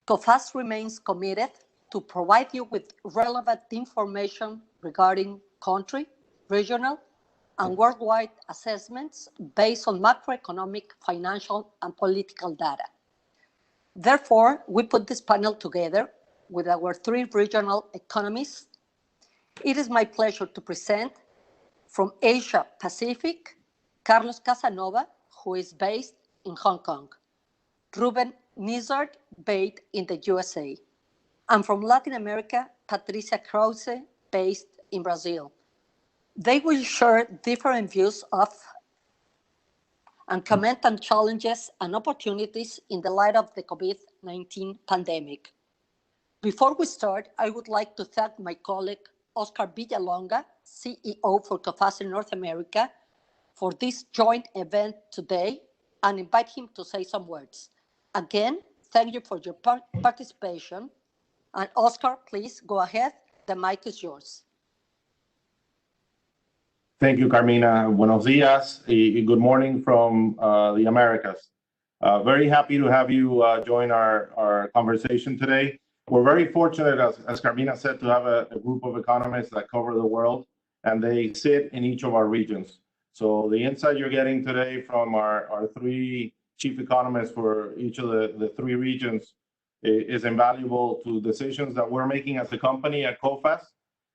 Coface remains committed to provide you with relevant information regarding country, regional, and worldwide assessments based on macroeconomic, financial, and political data. Therefore, we put this panel together with our 3 regional economists. It is my pleasure to present from Asia Pacific, Carlos Casanova, who is based in Hong Kong, Ruben Nizard, based in the USA, and from Latin America, Patricia Krause, based in Brazil. They will share different views of and comment on challenges and opportunities in the light of the COVID-19 pandemic. Before we start, I would like to thank my colleague, Oscar Villalonga, CEO for Coface North America, for this joint event today and invite him to say some words. Again, thank you for your participation. And Oscar, please go ahead. The mic is yours. Thank you, Carmina. Buenos dias. Good morning from the Americas. Very happy to have you join our conversation today. We're very fortunate, as Carmina said, to have a group of economists that cover the world, and they sit in each of our regions. So the insight you're getting today from our 3 chief economists for each of the 3 regions is invaluable to decisions that we're making as a company at Coface,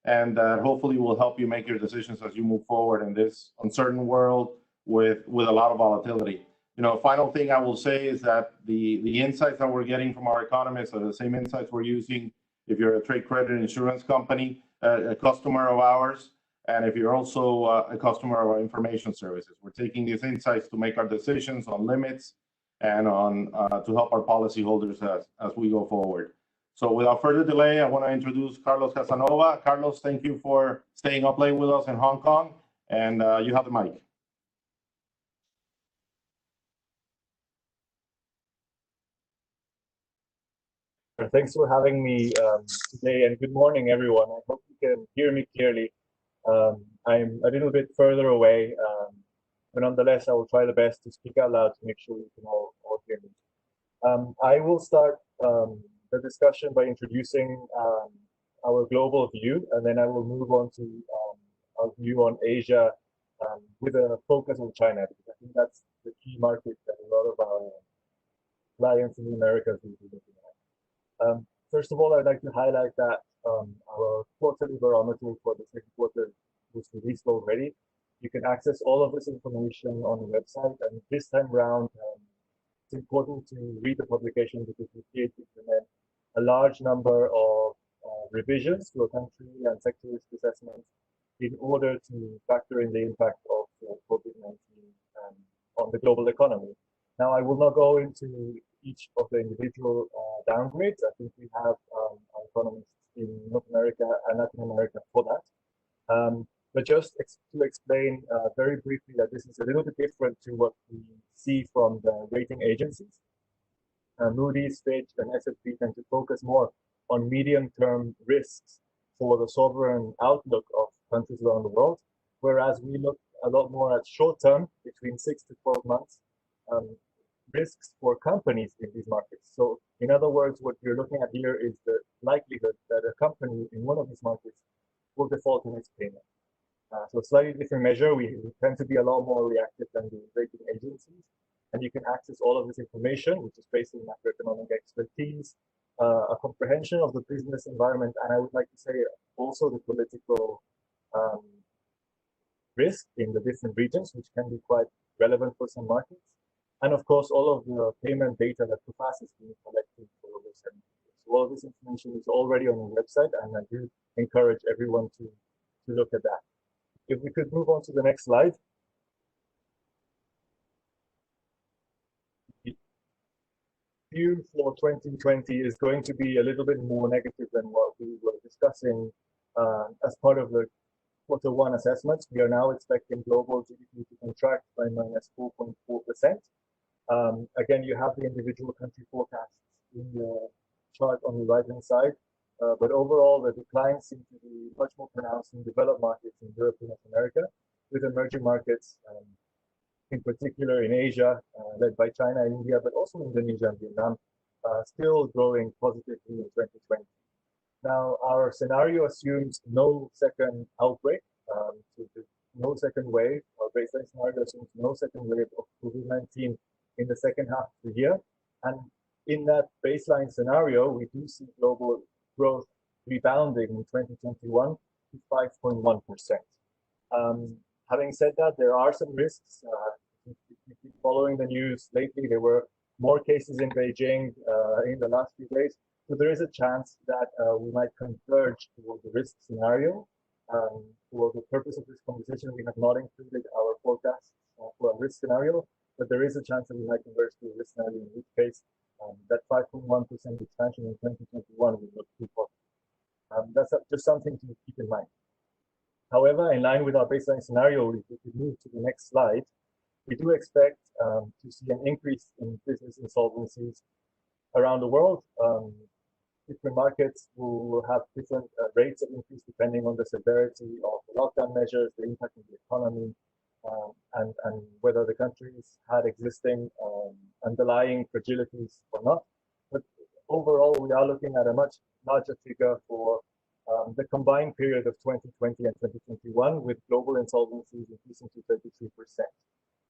and hopefully will help you make your decisions as you move forward in this uncertain world with a lot of volatility. You know, final thing I will say is that the insights that we're getting from our economists are the same insights we're using if you're a trade credit insurance company, a customer of ours, and if you're also a customer of our information services. We're taking these insights to make our decisions on limits and on to help our policyholders as we go forward. So without further delay, I want to introduce Carlos Casanova. Carlos, thank you for staying up late with us in Hong Kong, and you have the mic. Thanks for having me today, and good morning, everyone. I hope you can hear me clearly. I'm a little bit further away, but nonetheless, I will try the best to speak out loud to make sure you can all hear me. I will start the discussion by introducing our global view, and then I will move on to our view on Asia with a focus on China, because I think that's the key market that a lot of our clients in the Americas will be looking at. First of all, I'd like to highlight that our quarterly barometer for the second quarter was released already. You can access all of this information on the website, and this time around, it's important to read the publication because we did implement a large number of revisions to a country and sector risk assessments in order to factor in the impact of COVID-19 on the global economy. Now, I will not go into each of the individual downgrades. I think we have our economists in North America and Latin America for that. But just to explain very briefly that this is a little bit different to what we see from the rating agencies. Moody's, Fitch, and S&P tend to focus more on medium-term risks for the sovereign outlook of countries around the world, whereas we look a lot more at short-term, between 6 to 12 months, risks for companies in these markets. So, in other words, what you're looking at here is the likelihood that a company in one of these markets will default in its payment. So, slightly different measure. We tend to be a lot more reactive than the rating agencies. And you can access all of this information, which is based on macroeconomic expertise, a comprehension of the business environment, and I would like to say also the political risk in the different regions, which can be quite relevant for some markets. And of course, all of the payment data that Coface has been collecting for over 7 years. So all of this information is already on the website, and I do encourage everyone to look at that. If we could move on to the next slide. View for 2020 is going to be a little bit more negative than what we were discussing as part of the Q1 assessments. We are now expecting global GDP to contract by -4.4%. Again, you have the individual country forecasts in the chart on the right-hand side, but overall the decline seems to be much more pronounced in developed markets in Europe and North America, with emerging markets in particular in Asia, led by China and India, but also Indonesia and Vietnam, still growing positively in 2020. Now, our scenario assumes no second outbreak, no second wave. Our baseline scenario assumes no second wave of COVID-19 in the second half of the year. And in that baseline scenario, we do see global growth rebounding in 2021 to 5.1%. Having said that, there are some risks. If you keep following the news lately, there were more cases in Beijing in the last few days. So there is a chance that we might converge toward the risk scenario. For the purpose of this conversation, we have not included our forecasts for a risk scenario, but there is a chance that we might converge to a risk scenario, in which case that 5.1% expansion in 2021 will look too positive. That's just something to keep in mind. However, in line with our baseline scenario, if we move to the next slide, we do expect to see an increase in business insolvencies around the world. Different markets will have different rates of increase depending on the severity of the lockdown measures, the impact on the economy, and whether the countries had existing underlying fragilities or not. But overall, we are looking at a much larger figure for the combined period of 2020 and 2021, with global insolvencies increasing to 33%.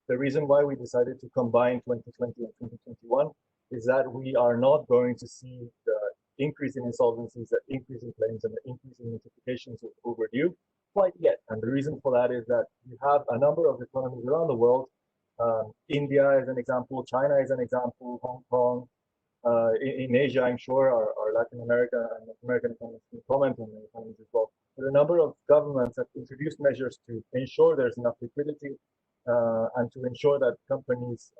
The reason why we decided to combine 2020 and 2021 is that we are not going to see the increase in insolvencies, the increase in claims, and the increase in notifications of overdue quite yet. And the reason for that is that you have a number of economies around the world. India is an example, China is an example, Hong Kong. In Asia, I'm sure, our Latin America and North American economies can comment on the economies as well. But a number of governments have introduced measures to ensure there's enough liquidity and to ensure that companies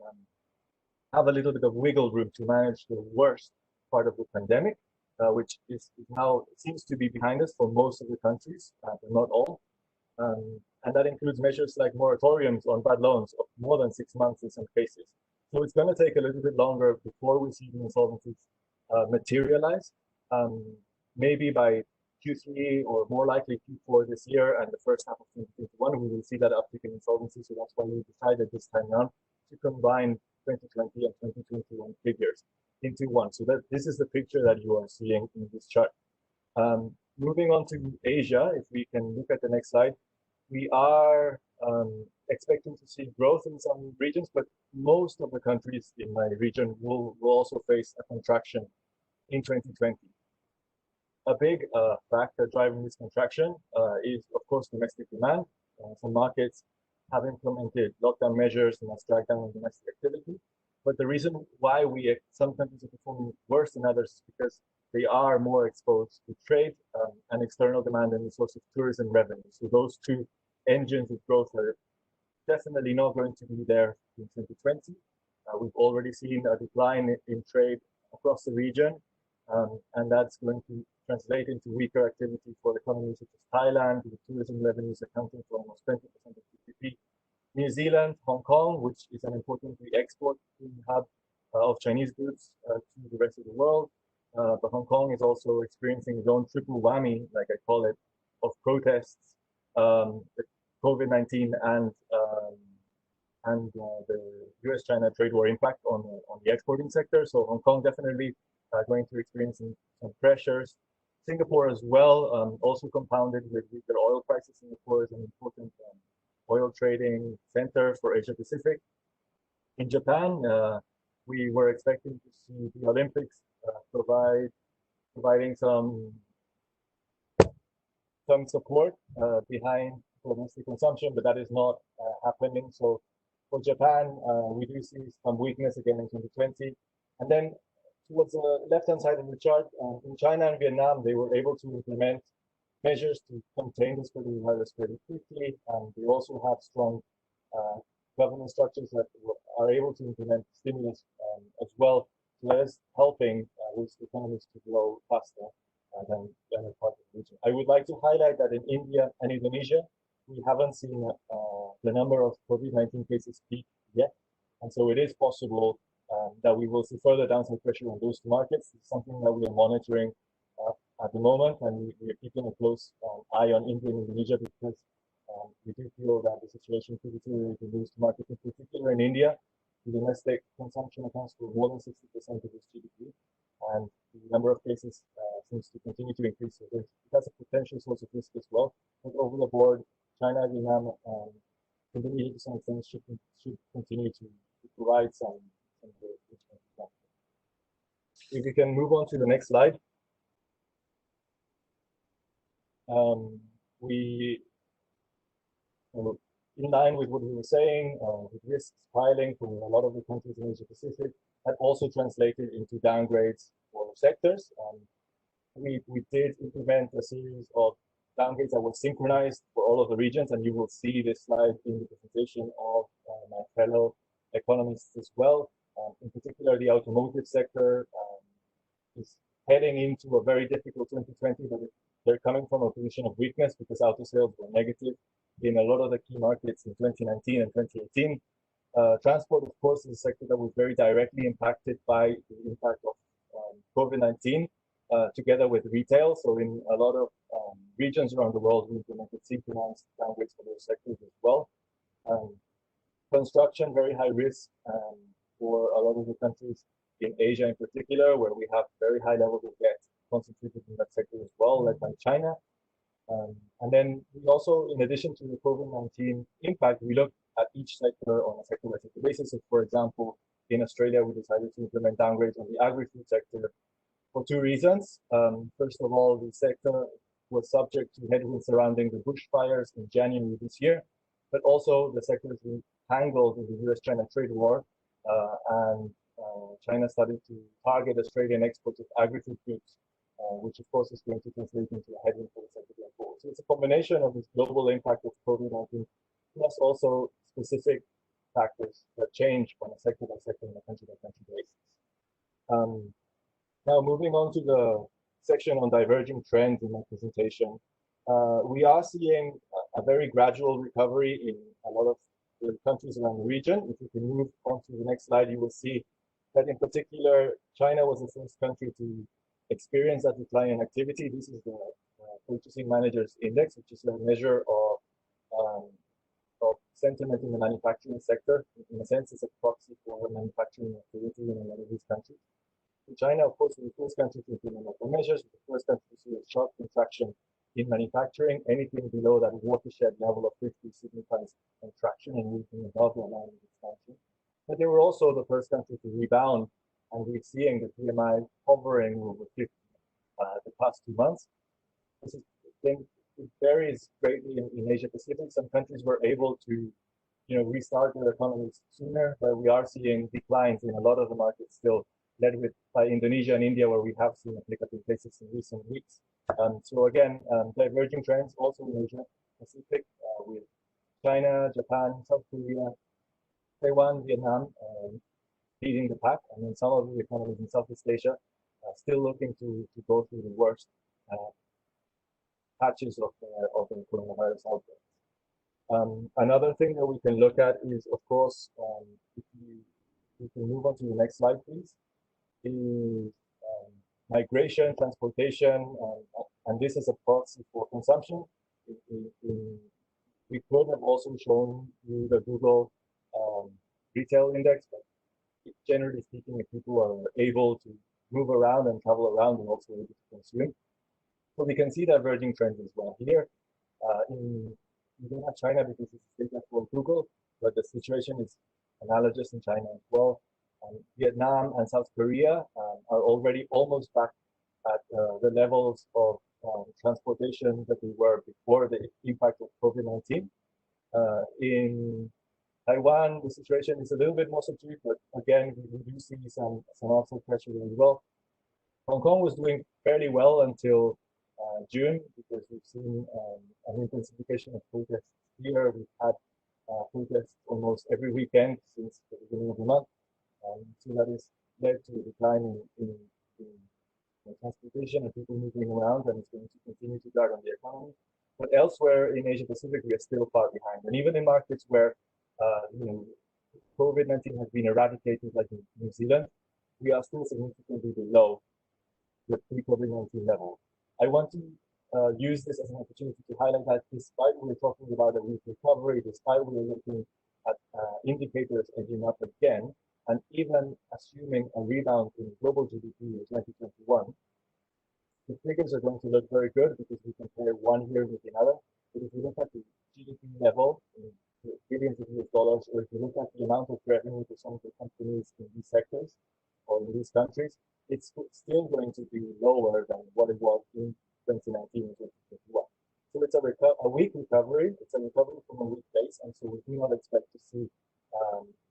have a little bit of wiggle room to manage the worst part of the pandemic, which is now seems to be behind us for most of the countries, but not all. And that includes measures like moratoriums on bad loans of more than 6 months in some cases. So it's going to take a little bit longer before we see the insolvencies materialize. Maybe by Q3 or more likely Q4 this year and the first half of 2021, we will see that uptick in insolvency. So that's why we decided this time around to combine 2020 and 2021 figures into one. So that this is the picture that you are seeing in this chart. Moving on to Asia, if we can look at the next slide, we are expecting to see growth in some regions, but most of the countries in my region will also face a contraction in 2020. A big factor driving this contraction is, of course, domestic demand. Some markets have implemented lockdown measures and has dragged down on domestic activity. But the reason why some countries are performing worse than others is because they are more exposed to trade and external demand and the source of tourism revenue. So those two engines of growth are definitely not going to be there in 2020. We've already seen a decline in trade across the region, and that's going to translate into weaker activity for economies such as Thailand, with tourism revenues accounting for almost 20% of GDP. New Zealand, Hong Kong, which is an important re-export hub of Chinese goods to the rest of the world. But Hong Kong is also experiencing its own triple whammy, like I call it, of protests, COVID-19, and the US-China trade war impact on the exporting sector. So Hong Kong definitely going to experience some pressures. Singapore as well, also compounded with weaker oil prices. Singapore is an important oil trading center for Asia Pacific. In Japan, we were expecting to see the Olympics providing some support behind domestic consumption, but that is not happening. So for Japan, we do see some weakness again in 2020. And then towards the left-hand side of the chart, in China and Vietnam, they were able to implement measures to contain this virus very quickly. They also have strong government structures that are able to implement stimulus as well, so that is helping these economies to grow faster than the other part of the region. I would like to highlight that in India and Indonesia, we haven't seen the number of COVID-19 cases peak yet. And so it is possible that we will see further downside pressure on those two markets. It's something that we are monitoring at the moment, and we are keeping a close eye on India and Indonesia, because we do feel that the situation could deteriorate in those two markets, in particular in India. the domestic consumption accounts for more than 60% of its GDP, and the number of cases seems to continue to increase. So that's a potential source of risk as well. But over the board, China, Vietnam, Indonesia to some extent should continue to provide some growth. If we can move on to the next slide. In line with what we were saying, with risks piling for a lot of the countries in Asia Pacific, that also translated into downgrades for sectors. We did implement a series of downgrades that were synchronized for all of the regions, and you will see this slide in the presentation of my fellow economists as well. In particular, the automotive sector is heading into a very difficult 2020, but they're coming from a position of weakness because auto sales were negative in a lot of the key markets in 2019 and 2018. Transport, of course, is a sector that was very directly impacted by the impact of COVID-19, together with retail. So in a lot of regions around the world, we implemented synchronized downgrades for those sectors as well. Construction, very high risk for a lot of the countries in Asia in particular, where we have very high levels of debt concentrated in that sector as well, led by China. And then we also, in addition to the COVID-19 impact, we looked at each sector on a sector-by-sector basis. So, for example, in Australia, we decided to implement downgrades on the agri-food sector for two reasons. First of all, the sector was subject to headwinds surrounding the bushfires in January this year, but also the sector has been tangled in the US-China trade war, and China started to target Australian exports of agri-food goods, which of course is going to translate into a headwind for the sector going forward. So it's a combination of this global impact of COVID-19 plus also specific factors that change from a sector by sector and a country by country basis. Now moving on to the section on diverging trends in my presentation, we are seeing a very gradual recovery in a lot of the countries around the region. If you can move on to the next slide, you will see that in particular, China was the first country to experience that decline in activity. This is the Purchasing Managers Index, which is a measure of sentiment in the manufacturing sector. In a sense, it's a proxy for manufacturing activity in a lot of these countries. In China, of course, was the first country to implement local measures, the first country to see a sharp contraction in manufacturing. Anything below that watershed level of 50 signifies contraction, and anything above that line is expansion. But they were also the first country to rebound, and we're seeing the PMI hovering over 50 the past 2 months. This is, it varies greatly in Asia Pacific. Some countries were able to, restart their economies sooner, but we are seeing declines in a lot of the markets still, led by Indonesia and India, where we have seen a pickup in cases in recent weeks. So again, diverging trends also in Asia Pacific, with China, Japan, South Korea, Taiwan, Vietnam leading the pack, and then some of the economies in Southeast Asia still looking to go through the worst patches of the coronavirus outbreak. Another thing that we can look at is, of course, if you can move on to the next slide, please, is migration, transportation, and this is a proxy for consumption. We could have also shown you the Google retail index, but generally speaking, if people are able to move around and travel around and also able to consume. So we can see diverging trends as well here. We don't have China because it's data for Google, but the situation is analogous in China as well. Vietnam and South Korea are already almost back at the levels of transportation that we were before the impact of COVID-19. In Taiwan, the situation is a little bit more subdued, but again, we do see some outside pressure as well. Hong Kong was doing fairly well until June, because we've seen an intensification of protests here. We've had protests almost every weekend since the beginning of the month. So that has led to a decline in transportation and people moving around, and it's going to continue to drag on the economy. But elsewhere in Asia Pacific, we are still far behind. And even in markets where COVID-19 has been eradicated, like in New Zealand, we are still significantly below the pre-COVID-19 level. I want to use this as an opportunity to highlight that despite we're talking about a weak recovery, despite we're looking at indicators edging up again, and even assuming a rebound in global GDP in 2021, the figures are going to look very good because we compare one year with another. But if you look at the GDP level in billions of US dollars, or if you look at the amount of revenue for some of the companies in these sectors or in these countries, it's still going to be lower than what it was in 2019 and 2021. So it's a weak recovery. It's a recovery from a weak base, and so we do not expect to see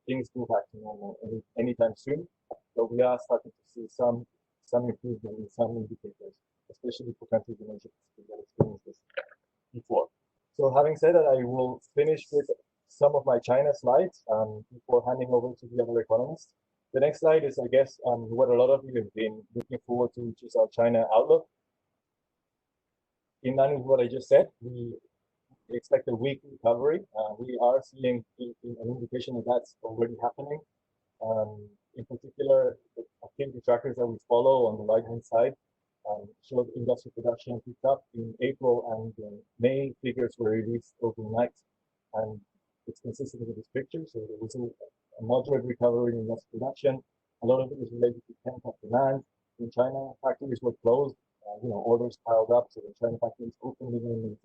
things go back to normal anytime soon. But we are starting to see some improvement in some indicators, especially for countries in Asia Pacific that experienced this before. So having said that, I will finish with some of my China slides before handing over to the other economists. The next slide is, I guess, what a lot of you have been looking forward to, which is our China outlook. In line with what I just said, we expect a weak recovery. We are seeing an indication that that's already happening. In particular, the activity trackers that we follow on the right-hand side showed industrial production picked up in April, and May figures were released overnight. And it's consistent with this picture. So there was a moderate recovery in industrial production. A lot of it is related to pent-up demand. In China, factories were closed. Orders piled up, so the China factories opened again,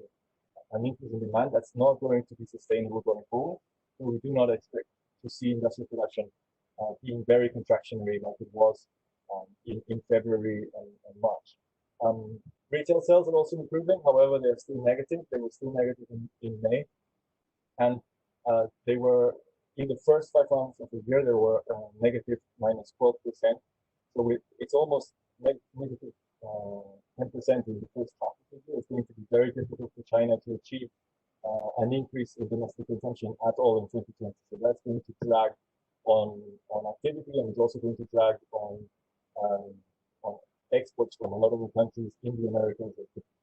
an increase in demand that's not going to be sustainable going forward. So we do not expect to see industrial production being very contractionary like it was in February and March. Retail sales are also improving. However, they're still negative. They were still negative in May, and they were in the first 5 months of the year. They were negative -12%. So it's almost negative 10% in the first half of the year. It's going to be very difficult for China to achieve an increase in domestic consumption at all in 2020. So that's going to drag on activity, and it's also going to drag on exports from a lot of the countries in the Americas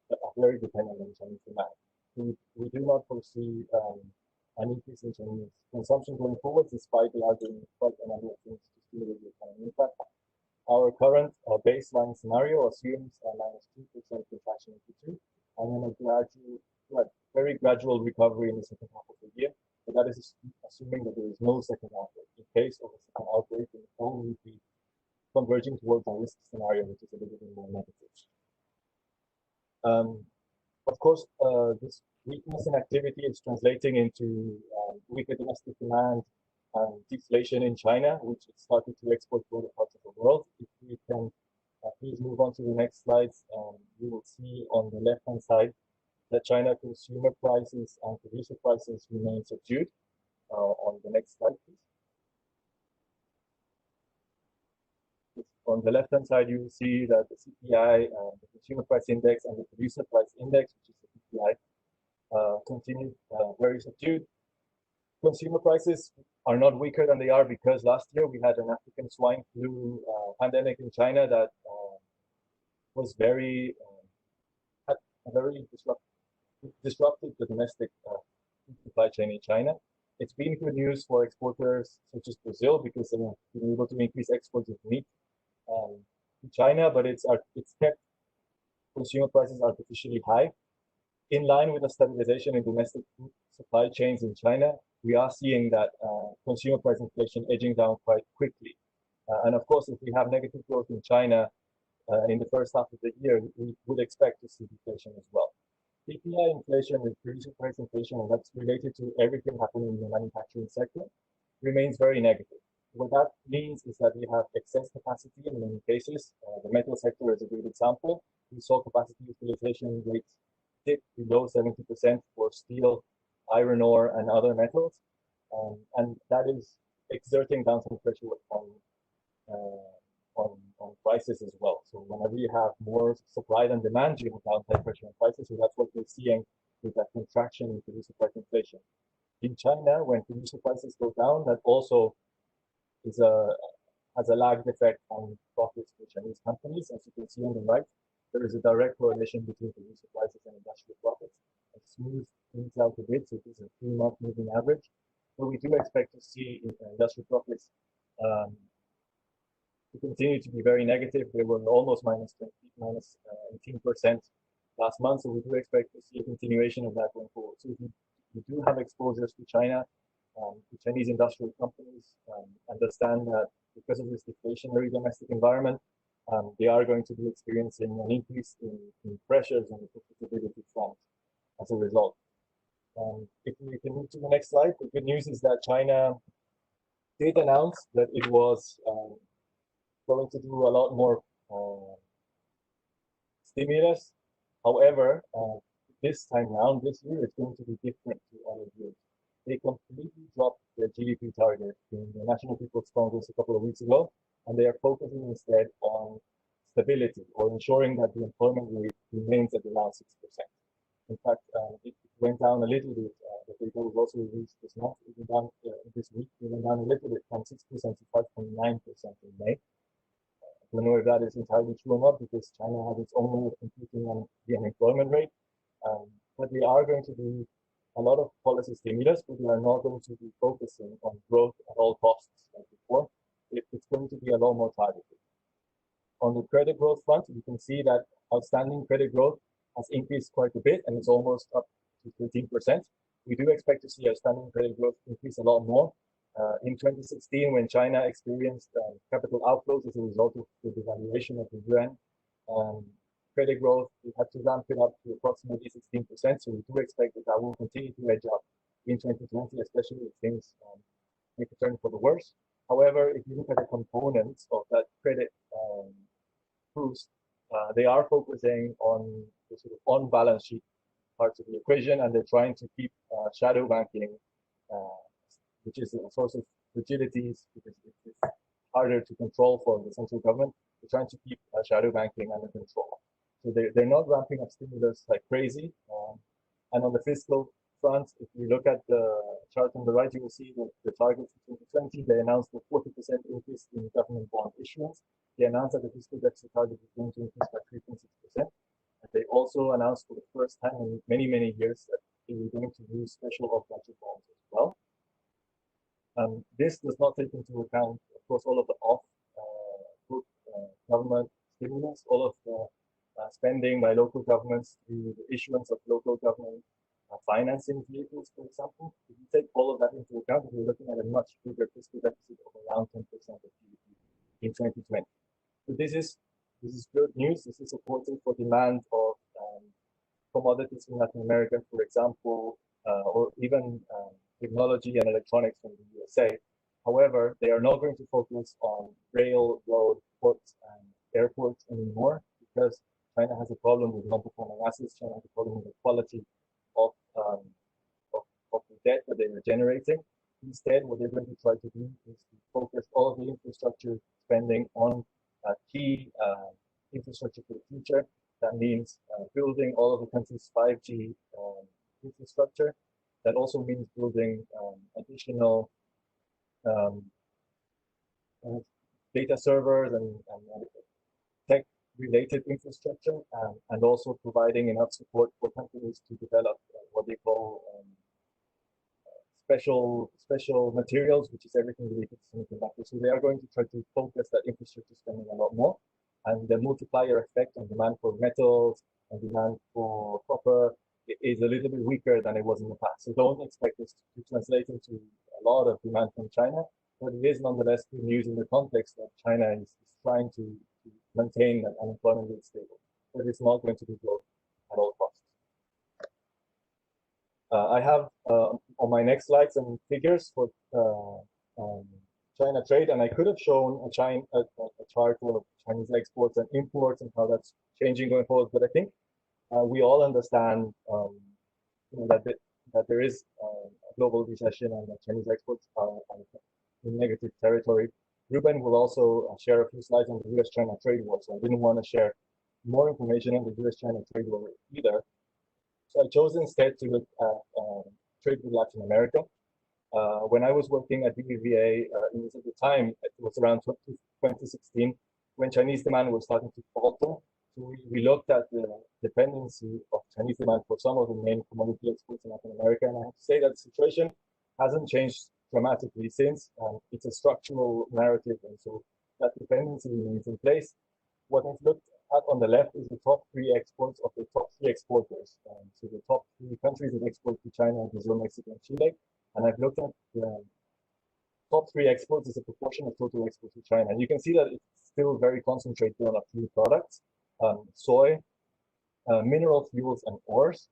that are very dependent on Chinese demand. We do not foresee an increase in Chinese consumption going forward, despite they are doing quite a number of things to stimulate the economy. In fact, our current baseline scenario assumes a -2% contraction in Q2, and then a very gradual recovery in the second half of the year. But that is assuming that there is no second outbreak. In case of a second outbreak, then all will be converging towards a risk scenario, which is a little bit more negative. Of course, this weakness in activity is translating into weaker domestic demand and deflation in China, which is starting to export to other parts of the world. If we can please move on to the next slides, you will see on the left-hand side that China consumer prices and producer prices remain subdued. On the next slide, please. On the left-hand side, you will see that the CPI, the consumer price index, and the producer price index, which is the PPI, continue very subdued. Consumer prices are not weaker than they are because last year we had an African swine flu pandemic in China that was had a very disrupted the domestic supply chain in China. It's been good news for exporters such as Brazil because they've been able to increase exports of meat to China, but it's kept consumer prices artificially high. In line with the stabilization in domestic food supply chains in China, we are seeing that consumer price inflation edging down quite quickly. And of course, if we have negative growth in China in the first half of the year, we would expect to see deflation as well. PPI inflation and producer price inflation, and that's related to everything happening in the manufacturing sector, remains very negative. What that means is that we have excess capacity in many cases. The metal sector is a good example. We saw capacity utilization rates dip below 70% for steel, iron ore, and other metals. And that is exerting downside pressure on prices as well. So whenever you have more supply than demand, you have downside pressure on prices. So that's what we're seeing with that contraction in producer price inflation. In China, when producer prices go down, that also has a lagged effect on profits for Chinese companies. As you can see on the right, there is a direct correlation between producer prices and industrial profits. It smooths out a bit, so it is a 3-month moving average. But we do expect to see industrial profits to continue to be very negative. They were almost -18% last month, so we do expect to see a continuation of that going forward. So if we do have exposures to China, the Chinese industrial companies understand that because of this deflationary domestic environment, they are going to be experiencing an increase in pressures on the profitability front as a result. If we can move to the next slide, the good news is that China did announce that it was going to do a lot more stimulus. However, this time around, this year, it's going to be different to other years. They completely dropped their GDP target in the National People's Congress a couple of weeks ago, and they are focusing instead on stability or ensuring that the employment rate remains at around 6%. In fact, it went down a little bit. The data was also released this month. It went down this week. It went down a little bit from 6% to 5.9% in May. I don't know if that is entirely true or not, because China has its own way of computing on the unemployment rate. But they are going to do a lot of policy stimulus, but they are not going to be focusing on growth at all costs like before. It's going to be a lot more targeted. On the credit growth front, you can see that outstanding credit growth has increased quite a bit, and it's almost up to 13%. We do expect to see outstanding credit growth increase a lot more. In 2016, when China experienced capital outflows as a result of the devaluation of the yuan, credit growth, we had to ramp it up to approximately 16%. So we do expect that that will continue to edge up in 2020, especially if things make a turn for the worse. However, if you look at the components of that credit boost, they are focusing on the sort of on-balance sheet parts of the equation, and they're trying to keep shadow banking, which is a source of fragilities because it's harder to control for the central government. They're trying to keep shadow banking under control. So they're not ramping up stimulus like crazy. And on the fiscal front, if you look at the chart on the right, you will see that the target for 2020, they announced a 40% increase in government bond issuance. They announced that the fiscal deficit target is going to increase by 3.6%. And they also announced for the first time in many, many years that they were going to use special off-budget bonds as well. This does not take into account, of course, all of the government stimulus, all of the spending by local governments through the issuance of local government financing vehicles, for example. If you take all of that into account, we're looking at a much bigger fiscal deficit of around 10% of GDP in 2020. So this is good news. This is supportive for demand of commodities from Latin America, for example, or even technology and electronics from the USA. However, they are not going to focus on rail, road, ports, and airports anymore because China has a problem with non-performing assets. China has a problem with the quality of the debt that they were generating. Instead, what they're going to try to do is to focus all of the infrastructure spending on key infrastructure for the future. That means building all of the country's 5G infrastructure. That also means building additional data servers and tech-related infrastructure, and also providing enough support for companies to develop what they call special materials, which is everything related to semiconductors. So they are going to try to focus that infrastructure spending a lot more, and the multiplier effect on demand for metals and demand for copper is a little bit weaker than it was in the past. So don't expect this to translate into a lot of demand from China, but it is nonetheless good news in the context that China is trying to maintain that unemployment rate stable, but it's not going to be growth at all costs. I have on my next slide some figures for China trade, and I could have shown a chart of Chinese exports and imports and how that's changing going forward, but I think we all understand that there is a global recession and that Chinese exports are in negative territory. Ruben will also share a few slides on the US-China trade war, so I didn't want to share more information on the US-China trade war either. So I chose instead to look at trade with Latin America. When I was working at BBVA, it was at the time, it was around 2016, when Chinese demand was starting to falter. So we looked at the dependency of Chinese demand for some of the main commodity exports in Latin America, and I have to say that the situation hasn't changed dramatically since. It's a structural narrative, and so that dependency remains in place. What I've looked on the left is the top 3 exports of the top 3 exporters. So the top 3 countries that export to China are Brazil, Mexico, and Chile. And I've looked at the top 3 exports as a proportion of total exports to China. And you can see that it's still very concentrated on a few products: soy, mineral fuels, and ores,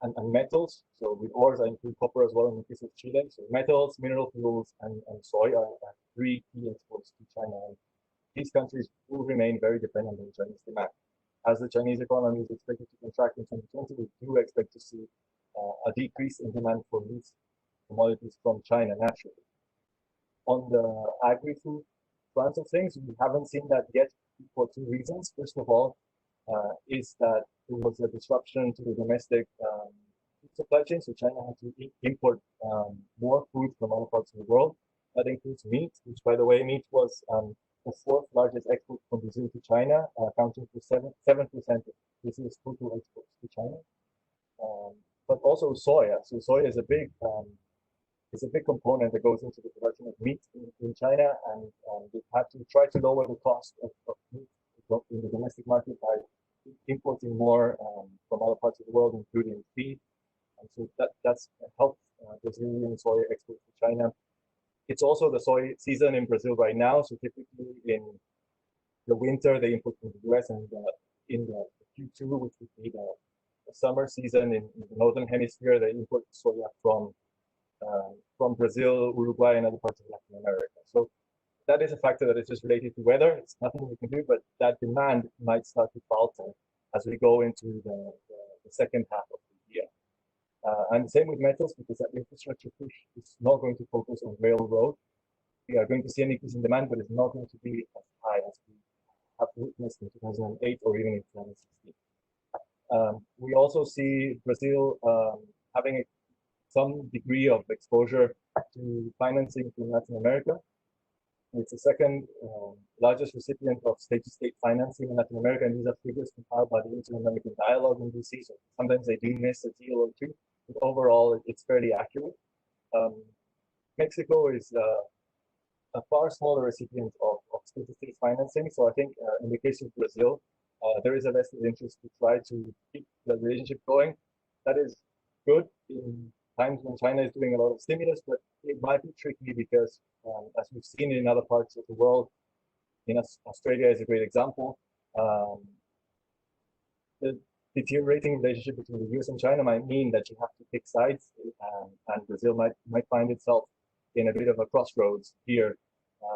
and metals. So with ores, I include copper as well in the case of Chile. So metals, mineral fuels, and soy are 3 key exports to China. And these countries will remain very dependent on Chinese demand. As the Chinese economy is expected to contract in 2020, we do expect to see a decrease in demand for these commodities from China naturally. On the agri-food front of things, we haven't seen that yet for 2 reasons. First of all, is that there was a disruption to the domestic food supply chain, so China had to import more food from other parts of the world. That includes meat, which, by the way, meat was the 4th largest export from Brazil to China, accounting for 7% of Brazil's total exports to China. But also soya. So soya is a big component that goes into the production of meat in China, and they've had to try to lower the cost of meat in the domestic market by importing more from other parts of the world, including feed. And so that's helped Brazilian soy exports to China. It's also the soy season in Brazil right now. So typically in the winter, they import from the US, and in the Q2, which would be the summer season in the northern hemisphere, they import soya from Brazil, Uruguay, and other parts of Latin America. So that is a factor that is just related to weather. It's nothing we can do, but that demand might start to falter as we go into the second half of the year. And the same with metals, because that infrastructure push is not going to focus on railroad. We are going to see an increase in demand, but it's not going to be as high as we have witnessed in 2008 or even in 2016. We also see Brazil having some degree of exposure to financing from Latin America. It's the 2nd largest recipient of state-to-state financing in Latin America, and these are figures compiled by the Inter-American Dialogue in DC. So sometimes they do miss a deal or 2, but overall it's fairly accurate. Mexico is a far smaller recipient of state-to-state financing. So I think in the case of Brazil, there is a vested interest to try to keep the relationship going. That is good in times when China is doing a lot of stimulus, but it might be tricky because, as we've seen in other parts of the world, in Australia is a great example, the deteriorating relationship between the US and China might mean that you have to pick sides, and Brazil might find itself in a bit of a crossroads here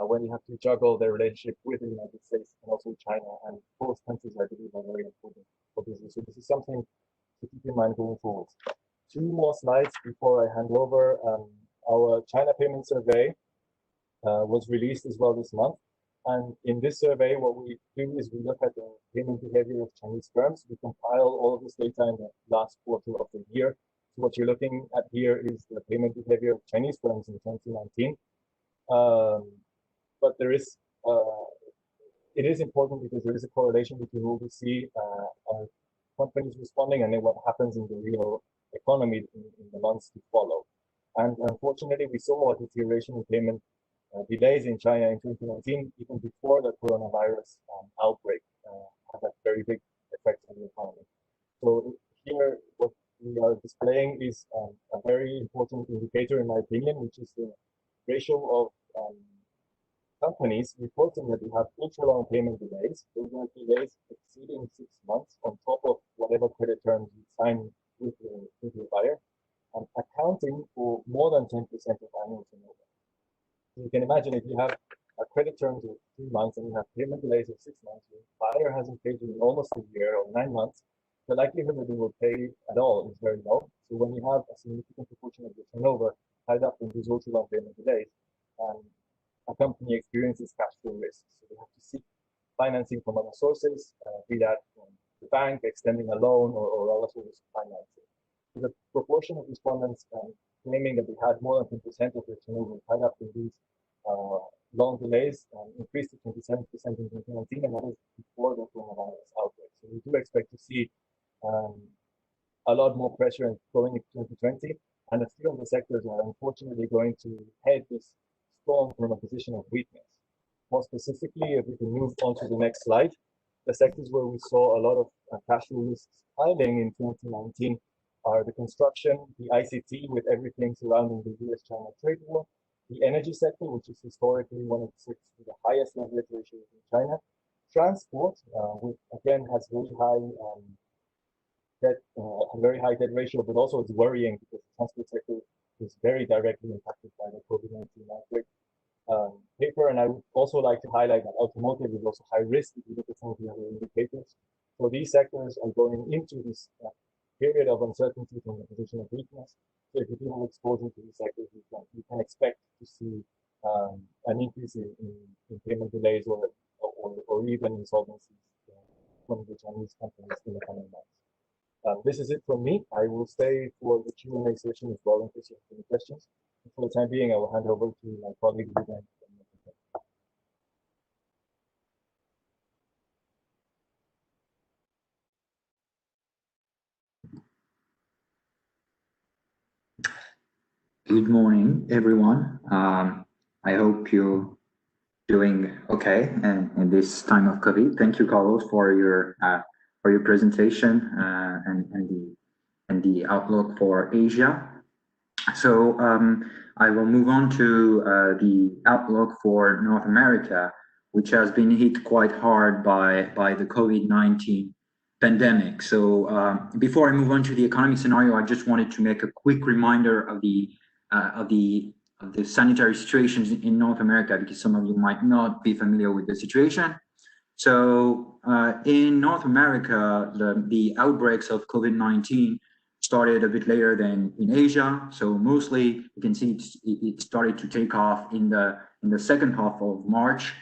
when you have to juggle their relationship with the United States and also China, and both countries, I believe, are very important for business. So this is something to keep in mind going forward. 2 more slides before I hand over. Our China payment survey was released as well this month. And in this survey, what we do is we look at the payment behavior of Chinese firms. We compile all of this data in the last quarter of the year. So what you're looking at here is the payment behavior of Chinese firms in 2019. But there is, it is important because there is a correlation between what we see companies responding and then what happens in the real economy in the months to follow. And unfortunately, we saw a deterioration in payment delays in China in 2019, even before the coronavirus outbreak had a very big effect on the economy. So here, what we are displaying is a very important indicator, in my opinion, which is the ratio of companies reporting that they have ultra-long payment delays. Those are delays exceeding 6 months on top of whatever credit terms you sign with the buyer, accounting for more than 10% of annual turnover. So you can imagine if you have a credit terms of 3 months and you have payment delays of 6 months, your buyer hasn't paid you in almost a year or 9 months, the likelihood that they will pay at all is very low. So when you have a significant proportion of your turnover tied up in these ultra-long payment delays, a company experiences cash flow risks. So they have to seek financing from other sources, be that from the bank, extending a loan, or other sources of financing. So the proportion of respondents claiming that they had more than 10% of their turnover tied up in these long delays increased to 27% in 2019, and that is before the coronavirus outbreak. So we do expect to see a lot more pressure going into 2020, and a few of the sectors are unfortunately going to head this storm from a position of weakness. More specifically, if we can move on to the next slide, The sectors where we saw a lot of cash flow risks piling in 2019 are the construction, the ICT with everything surrounding the US-China trade war, the energy sector, which is historically one of the sectors with the highest leverage ratios in China, transport, which again has very high debt, a very high debt ratio, but also it's worrying because the transport sector is very directly impacted by the COVID-19 outbreak. Paper, and I would also like to highlight that automotive is also high risk if you look at some of the other indicators. So these sectors are going into this period of uncertainty from a position of weakness. So if you do have exposure to these sectors, you can expect to see an increase in payment delays or even insolvencies from the Chinese companies in the coming months. This is it from me. I will stay for the Q&A session as well in case you have any questions. For the time being, I will hand over to my colleague, Ruben. Good morning, everyone. I hope you're doing okay in this time of COVID. Thank you, Carlos, for your presentation and the outlook for Asia. So I will move on to the outlook for North America, which has been hit quite hard by the COVID-19 pandemic. So before I move on to the economic scenario, I just wanted to make a quick reminder of the sanitary situations in North America, because some of you might not be familiar with the situation. So in North America, the outbreaks of COVID-19 started a bit later than in Asia. So mostly you can see it started to take off in the second half of March,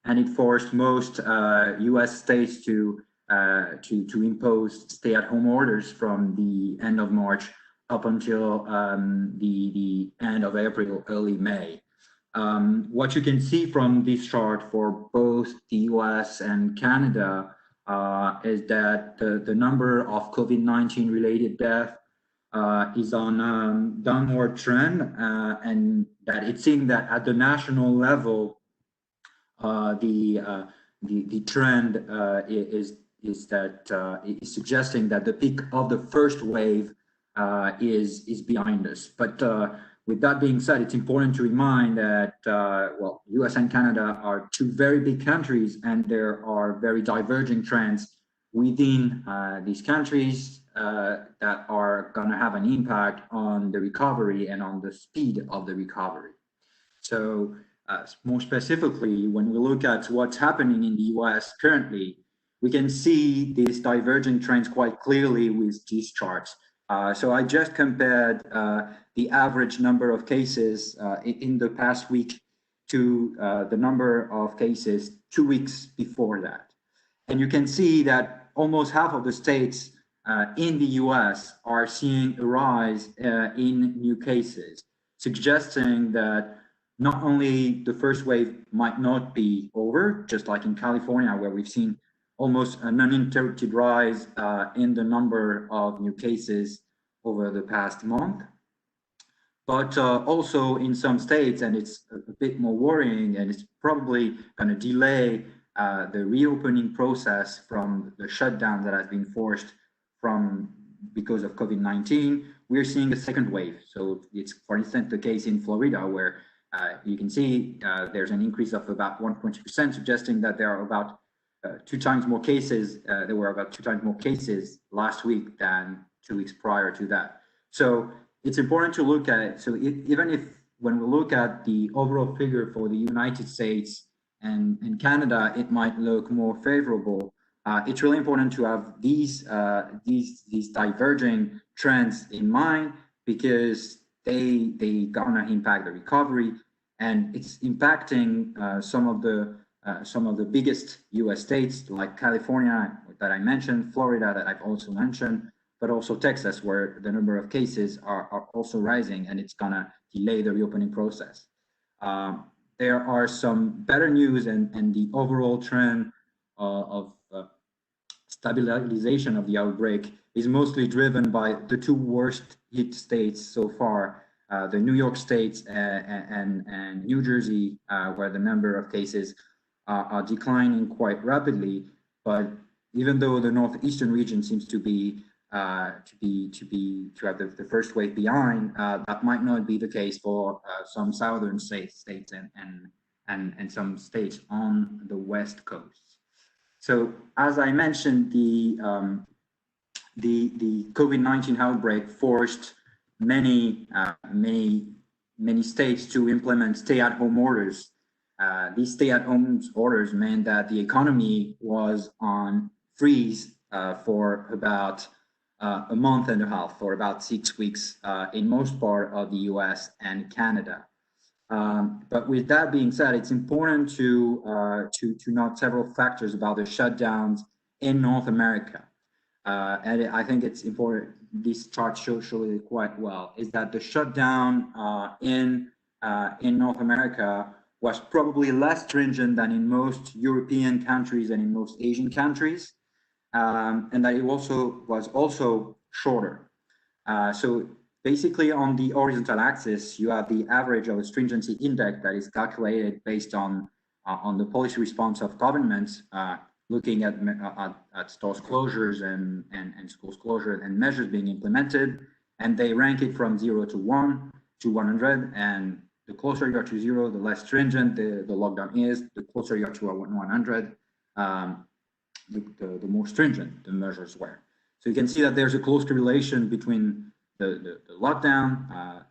and it forced most US states to impose stay-at-home orders from the end of March up until the end of April, early May. What you can see from this chart for both the US and Canada is that the number of COVID-19 related deaths is on a downward trend, and that it seems that at the national level, the trend is suggesting that the peak of the first wave is behind us. But with that being said, it's important to remind that well, US and Canada are two very big countries, and there are very diverging trends within these countries that are going to have an impact on the recovery and on the speed of the recovery. So more specifically, when we look at what's happening in the US currently, we can see these diverging trends quite clearly with these charts. So I just compared the average number of cases in the past week to the number of cases 2 weeks before that. And you can see that almost half of the states in the US are seeing a rise in new cases, suggesting that not only the first wave might not be over, just like in California, where we've seen almost an uninterrupted rise in the number of new cases over the past month, but also in some states, and it's a bit more worrying, and it's probably going to delay the reopening process from the shutdown that has been forced because of COVID-19. We're seeing a second wave. So it's, for instance, the case in Florida, where you can see there's an increase of about 1.2%, suggesting that there are about 2 times more cases. There were about 2 times more cases last week than 2 weeks prior to that. So it's important to look at it. So even if, when we look at the overall figure for the United States and Canada, it might look more favorable. It's really important to have these diverging trends in mind, because they gonna impact the recovery, and it's impacting some of the biggest U.S. states like California that I mentioned, Florida that I've also mentioned, but also Texas, where the number of cases are also rising, and it's gonna delay the reopening process. There are some better news, and the overall trend of stabilization of the outbreak is mostly driven by the 2 worst hit states so far, the New York State and New Jersey, where the number of cases are declining quite rapidly. But even though the northeastern region seems to have the first wave behind, that might not be the case for some southern states and some states on the west coast. So as I mentioned, the COVID-19 outbreak forced many states to implement stay-at-home orders. These stay-at-home orders meant that the economy was on freeze for about a month and a half, for about 6 weeks in most part of the US and Canada. But with that being said, it's important to note several factors about the shutdowns in North America. And I think it's important, this chart shows it quite well, is that the shutdown in North America was probably less stringent than in most European countries and in most Asian countries, and that it was also shorter. So basically on the horizontal axis, you have the average of a stringency index that is calculated based on the policy response of governments, looking at stores closures and schools closures and measures being implemented, and they rank it from 0 to 1 to 100, and the closer you are to 0, the less stringent the lockdown is. The closer you are to 100, the more stringent the measures were. So you can see that there's a close correlation between the lockdown,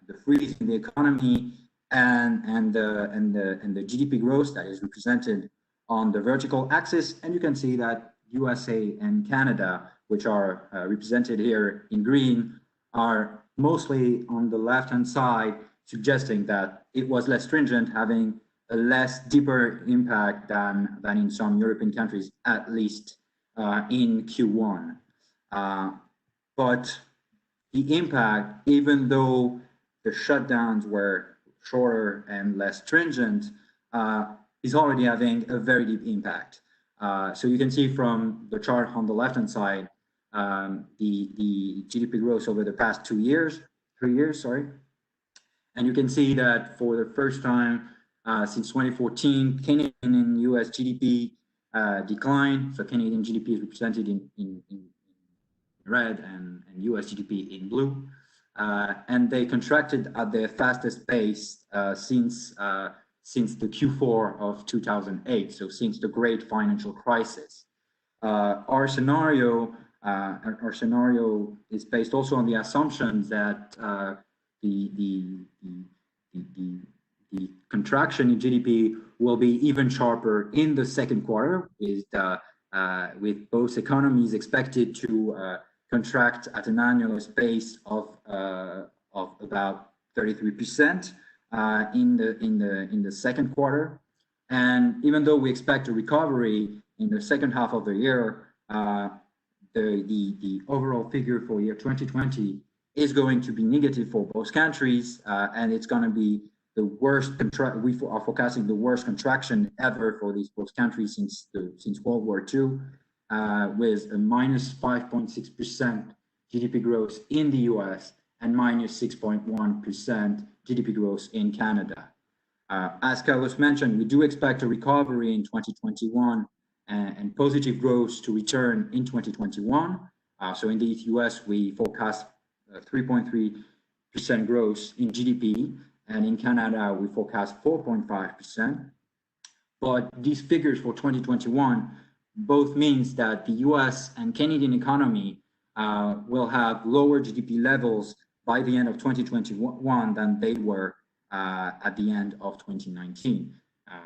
the freeze in the economy, and the GDP growth that is represented on the vertical axis. And you can see that USA and Canada, which are represented here in green, are mostly on the left-hand side, suggesting that it was less stringent, having a less deeper impact than in some European countries, at least in Q1. But the impact, even though the shutdowns were shorter and less stringent, is already having a very deep impact. So you can see from the chart on the left-hand side, the GDP growth over the past 3 years, and you can see that for the first time since 2014, Canadian and US GDP declined. So Canadian GDP is represented in red and US GDP in blue. And they contracted at their fastest pace since the Q4 of 2008, so since the great financial crisis. Our scenario is based also on the assumptions that the contraction in GDP will be even sharper in the second quarter, with both economies expected to contract at an annual pace of about 33% in the second quarter. And even though we expect a recovery in the second half of the year, the overall figure for year 2020 is going to be negative for both countries, and it's going to be the worst we are forecasting the worst contraction ever for these both countries since World War II, with a minus 5.6% GDP growth in the US and minus 6.1% GDP growth in Canada. As Carlos mentioned, we do expect a recovery in 2021 and positive growth to return in 2021. So in the US, we forecast 3.3% growth in GDP, and in Canada, we forecast 4.5%. But these figures for 2021 both means that the US and Canadian economy will have lower GDP levels by the end of 2021 than they were at the end of 2019.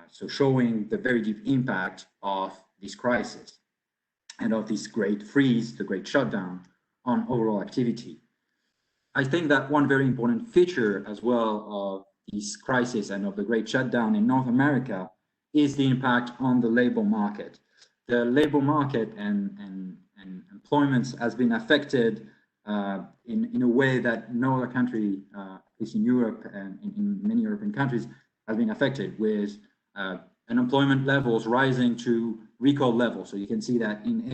So showing the very deep impact of this crisis and of this great freeze, the great shutdown on overall activity. I think that one very important feature as well of this crisis and of the great shutdown in North America is the impact on the labor market. The labor market and employment has been affected in a way that no other country, at least in Europe and in many European countries, has been affected, with unemployment levels rising to record levels. So you can see that in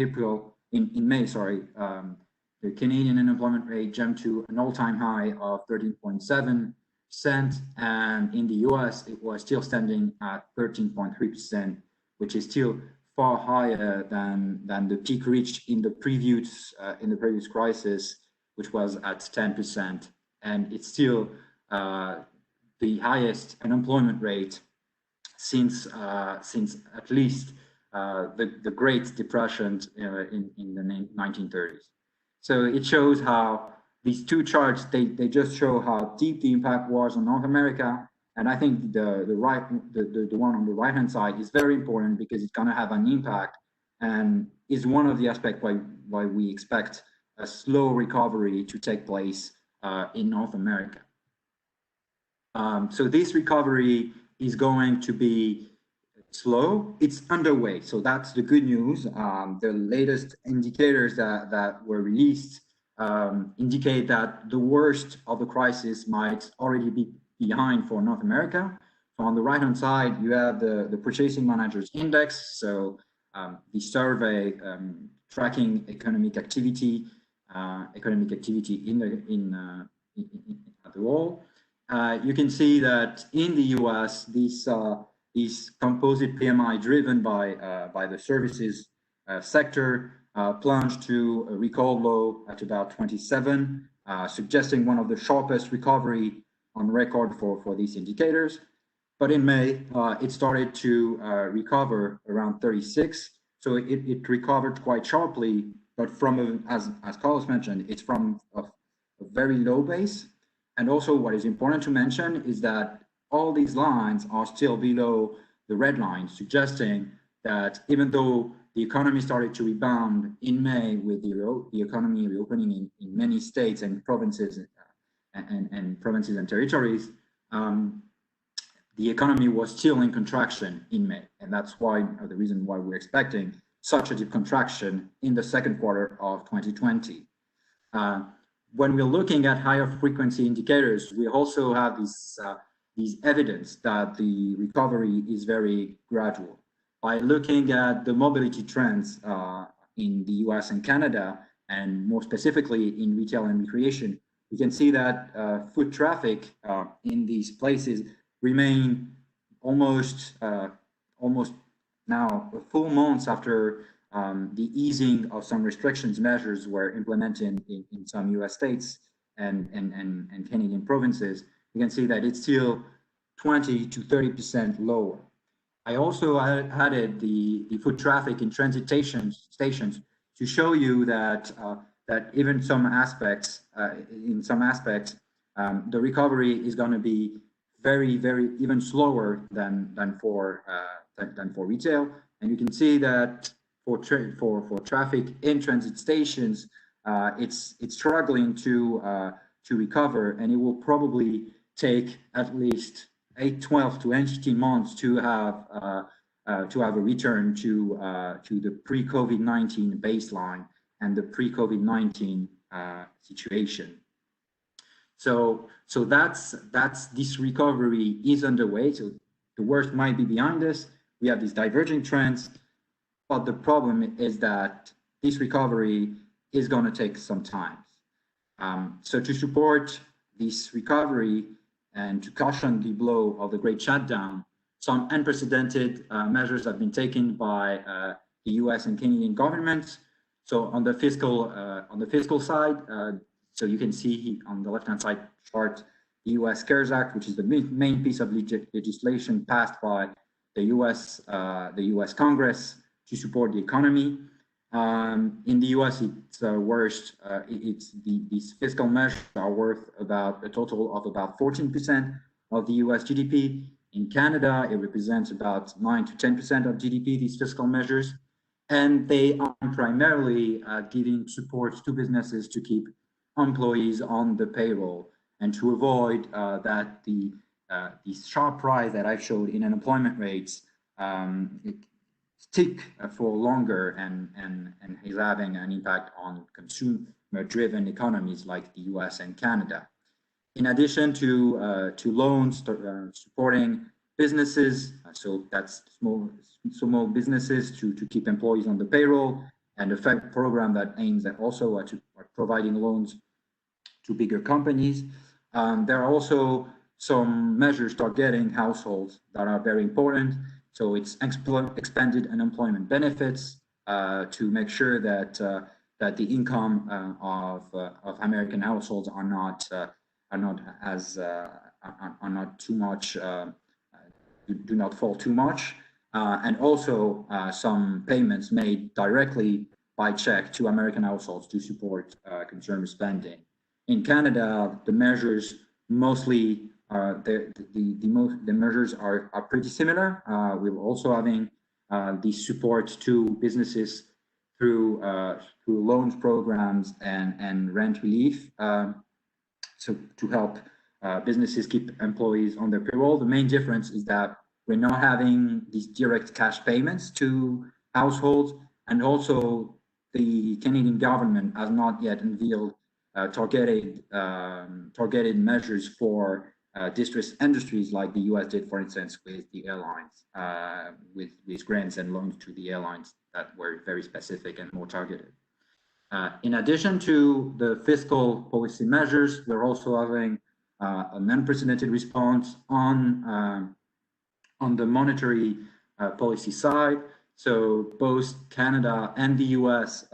May, the Canadian unemployment rate jumped to an all-time high of 13.7%, and in the US, it was still standing at 13.3%, which is still far higher than the peak reached in the previous crisis, which was at 10%, and it's still the highest unemployment rate since at least the Great Depression in the 1930s. So it shows how these two charts, they just show how deep the impact was on North America. And I think the one on the right hand side is very important because it's going to have an impact and is one of the aspects why we expect a slow recovery to take place in North America. So this recovery is going to be slow. It's underway, so that's the good news. The latest indicators that were released indicate that the worst of the crisis might already be behind for North America. So on the right hand side, you have the Purchasing Managers Index, so the survey tracking economic activity in the world. You can see that in the US, these composite PMI driven by the services sector plunged to a record low at about 27, suggesting one of the sharpest recovery on record for these indicators. But in May, it started to recover around 36. So it recovered quite sharply, but from, as Carlos mentioned, it's from a very low base. And also what is important to mention is that all these lines are still below the red line, suggesting that even though the economy started to rebound in May with the economy reopening in many states and provinces and territories, the economy was still in contraction in May. And that's why the reason why we're expecting such a deep contraction in the second quarter of 2020. When we're looking at higher frequency indicators, we also have these evidence that the recovery is very gradual. By looking at the mobility trends in the US and Canada, and more specifically in retail and recreation, we can see that foot traffic in these places remain almost now a full month after the easing of some restrictions measures were implemented in some US states and Canadian provinces. You can see that it's still 20 to 30% lower. I also added the foot traffic in transit stations to show you that that even in some aspects, the recovery is going to be very even slower than for retail. And you can see that for traffic in transit stations, it's struggling to recover, and it will probably take at least 12 to 18 months to have a return to the pre-COVID-19 baseline and the pre-COVID-19 situation. So that's this recovery is underway. So the worst might be behind us. We have these diverging trends, but the problem is that this recovery is going to take some time. So to support this recovery and to cushion the blow of the Great Shutdown, some unprecedented measures have been taken by the US and Canadian governments. So on the fiscal side, so you can see on the left-hand side chart, the US CARES Act, which is the main piece of legislation passed by the US Congress to support the economy. In the US, it's worst. These fiscal measures are worth about a total of about 14% of the US GDP. In Canada, it represents about 9 to 10% of GDP, these fiscal measures. And they are primarily giving support to businesses to keep employees on the payroll and to avoid that the sharp rise that I showed in unemployment rates stick for longer and is having an impact on consumer-driven economies like the US and Canada. In addition to loans supporting businesses, so that's small businesses to keep employees on the payroll, and a FED program that aims at also to providing loans to bigger companies. There are also some measures targeting households that are very important. So it's expanded unemployment benefits to make sure that that the income of American households are not too much, do not fall too much, and also some payments made directly by check to American households to support consumer spending. In Canada, the measures mostly the measures are pretty similar. We're also having the support to businesses through loans programs and rent relief, so to help businesses keep employees on their payroll. The main difference is that we're not having these direct cash payments to households, and also the Canadian government has not yet unveiled targeted measures for distressed industries like the US did, for instance, with the airlines, with grants and loans to the airlines that were very specific and more targeted. In addition to the fiscal policy measures, we're also having an unprecedented response on the monetary policy side. So both Canada and the US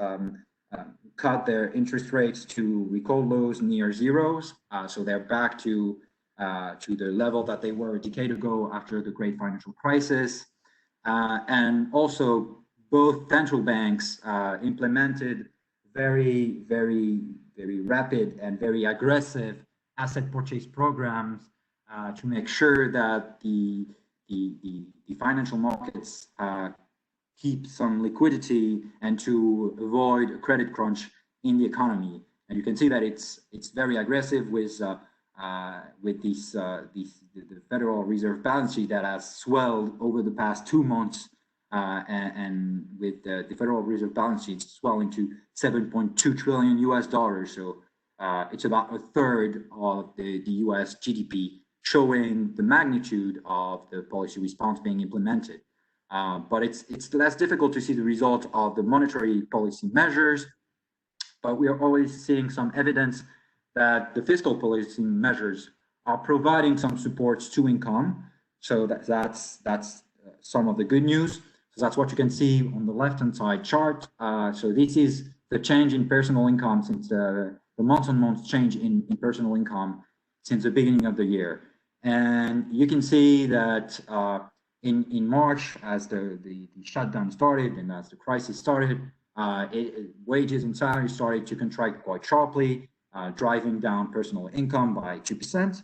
cut their interest rates to record lows near zeros. So they're back to the level that they were a decade ago after the great financial crisis. And also both central banks implemented very rapid and very aggressive asset purchase programs to make sure that the financial markets keep some liquidity and to avoid a credit crunch in the economy. And you can see that it's very aggressive with the Federal Reserve balance sheet that has swelled over the past 2 months, and with the Federal Reserve balance sheet swelling to $7.2 trillion US. So it's about a third of the US GDP, showing the magnitude of the policy response being implemented. But it's less difficult to see the result of the monetary policy measures, but we are always seeing some evidence that the fiscal policy measures are providing some supports to income. So that's some of the good news. So that's what you can see on the left-hand side chart. So this is the change in personal income since the month-on-month change in personal income since the beginning of the year. And you can see that in March, as the shutdown started and as the crisis started, wages and salaries started to contract quite sharply, driving down personal income by 2%.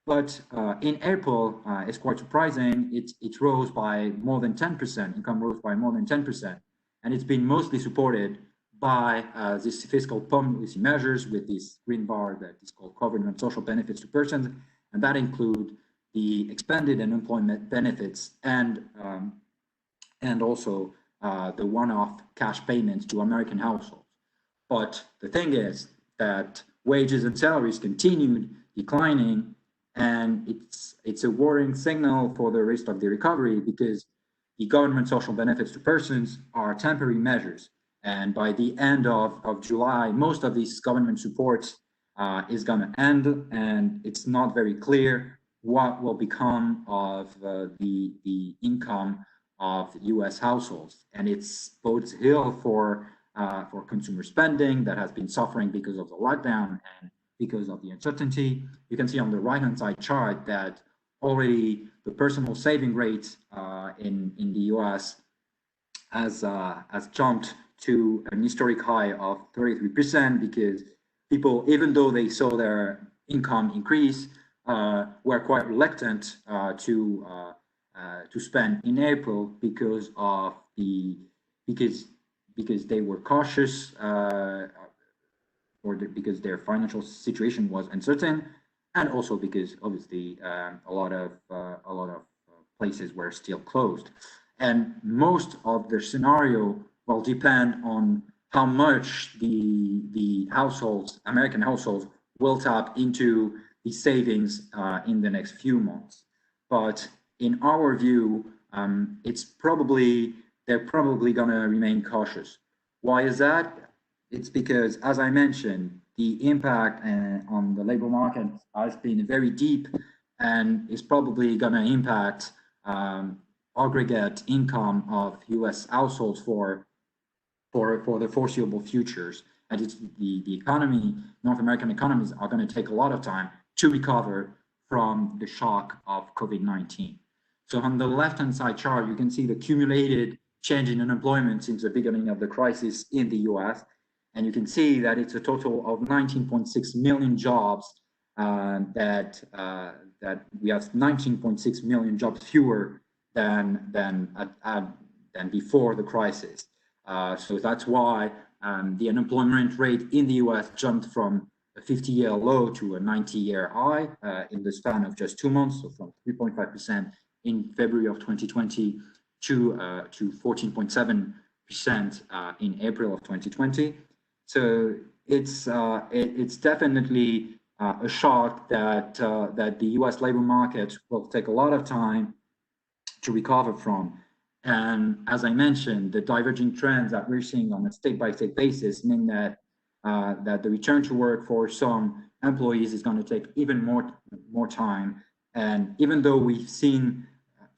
But in April, it's quite surprising, it rose by more than 10%, income rose by more than 10%. And it's been mostly supported by these fiscal policy measures with this green bar that is called government social benefits to persons, and that include the expanded unemployment benefits and also the one-off cash payments to American households. But the thing is that wages and salaries continued declining, and it's a worrying signal for the rest of the recovery, because the government social benefits to persons are temporary measures. And by the end of July, most of these government supports is going to end, and it's not very clear what will become of the income of US households. And it's bodes ill for consumer spending that has been suffering because of the lockdown and because of the uncertainty. You can see on the right-hand side chart that already the personal saving rate in the US has jumped to an historic high of 33%, because people, even though they saw their income increase, were quite reluctant to spend in April because they were cautious, because their financial situation was uncertain, and also because obviously a lot of places were still closed. And most of the scenario will depend on how much the households, American households, will tap into the savings in the next few months. But in our view, they're probably going to remain cautious. Why is that? It's because, as I mentioned, the impact on the labor market has been very deep, and is probably going to impact aggregate income of US households for the foreseeable futures. And it's the economy, North American economies are going to take a lot of time to recover from the shock of COVID-19. So on the left-hand side chart, you can see the cumulated change in unemployment since the beginning of the crisis in the US. And you can see that it's a total of 19.6 million jobs that we have 19.6 million jobs fewer than before the crisis. So that's why the unemployment rate in the US jumped from a 50-year low to a 90-year high in the span of just 2 months, so from 3.5% in February of 2020 to 14.7% in April of 2020. So it's definitely a shock that the US labor market will take a lot of time to recover from. And as I mentioned, the diverging trends that we're seeing on a state-by-state basis mean that the return to work for some employees is going to take even more time. And even though we've seen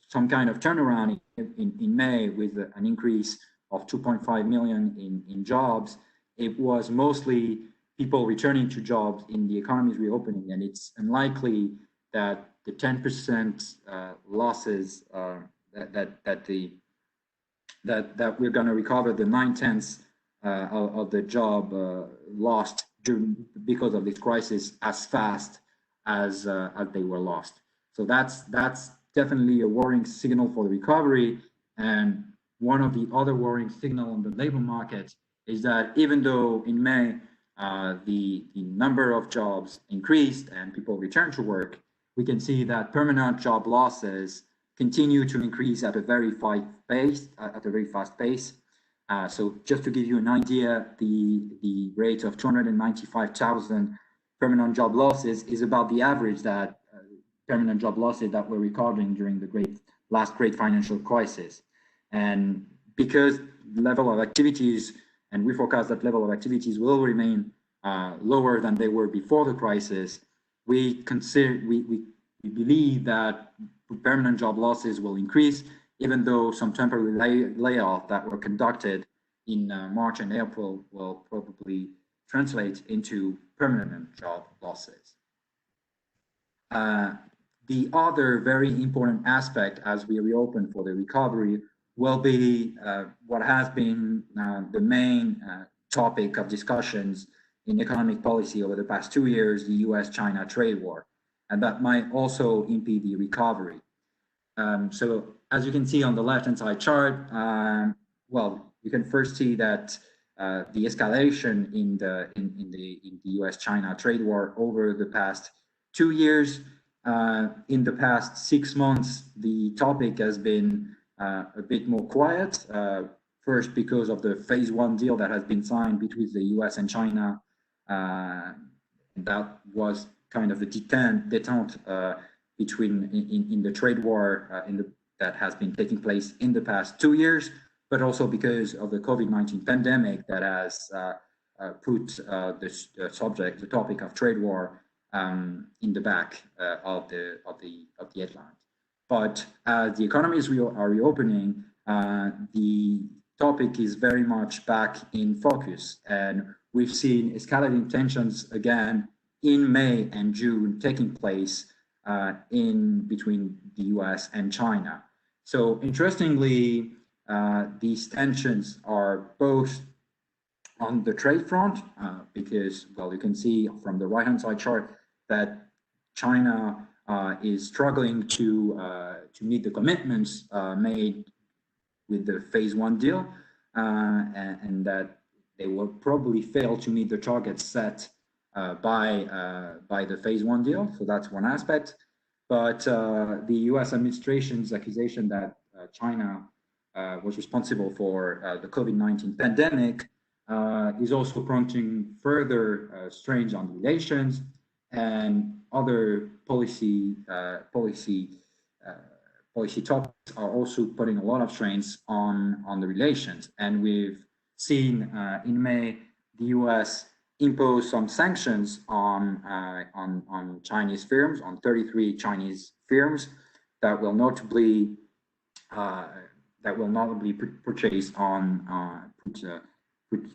some kind of turnaround in May with an increase of 2.5 million in jobs, it was mostly people returning to jobs in the economy's reopening, and it's unlikely that the 10% losses that we're going to recover the 9/10 of the job lost because of this crisis as fast as they were lost. So that's definitely a worrying signal for the recovery. And one of the other worrying signals on the labor market is that even though in May the number of jobs increased and people returned to work, we can see that permanent job losses continue to increase at a very fast pace. So just to give you an idea, the rate of 295,000 permanent job losses is about the average that permanent job losses that we're recording during the last great financial crisis. And because level of activities, and we forecast that level of activities will remain lower than they were before the crisis, we believe that permanent job losses will increase, even though some temporary layoffs that were conducted in March and April will probably translate into permanent job losses. The other very important aspect as we reopen for the recovery will be what has been the main topic of discussions in economic policy over the past 2 years, the US-China trade war, and that might also impede the recovery. So as you can see on the left-hand side chart, well, you can first see that the escalation in the US-China trade war over the past 2 years. In the past 6 months, the topic has been a bit more quiet. First, because of the phase 1 deal that has been signed between the US and China. That was kind of the detente in the trade war that has been taking place in the past 2 years, but also because of the COVID-19 pandemic that has put the topic of trade war in the back of the headlines. But as the economies are reopening, the topic is very much back in focus, and we've seen escalating tensions again in May and June taking place between the US and China. So interestingly, these tensions are both on the trade front, because, well, you can see from the right-hand side chart that China is struggling to meet the commitments made with the phase 1 deal, and that they will probably fail to meet the targets set by the phase 1 deal. So that's one aspect. But the US administration's accusation that China was responsible for the COVID-19 pandemic is also prompting further strains on relations, and other policy topics are also putting a lot of strains on the relations. And we've seen in May the US impose some sanctions on Chinese firms, on 33 Chinese firms that will notably that will notably put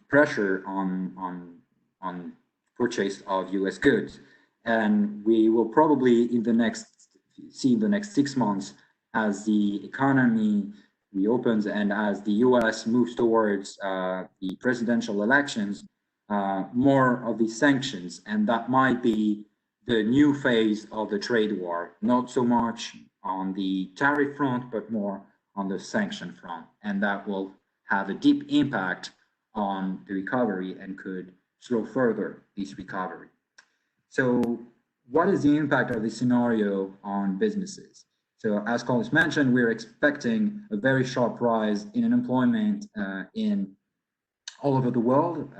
pressure on purchase of U.S. goods, and we will probably see in the next 6 months, as the economy reopens and as the U.S. moves towards the presidential elections, more of these sanctions, and that might be the new phase of the trade war, not so much on the tariff front, but more on the sanction front, and that will have a deep impact on the recovery and could slow further this recovery. So what is the impact of this scenario on businesses? So as Krause mentioned, we're expecting a very sharp rise in unemployment in all over the world,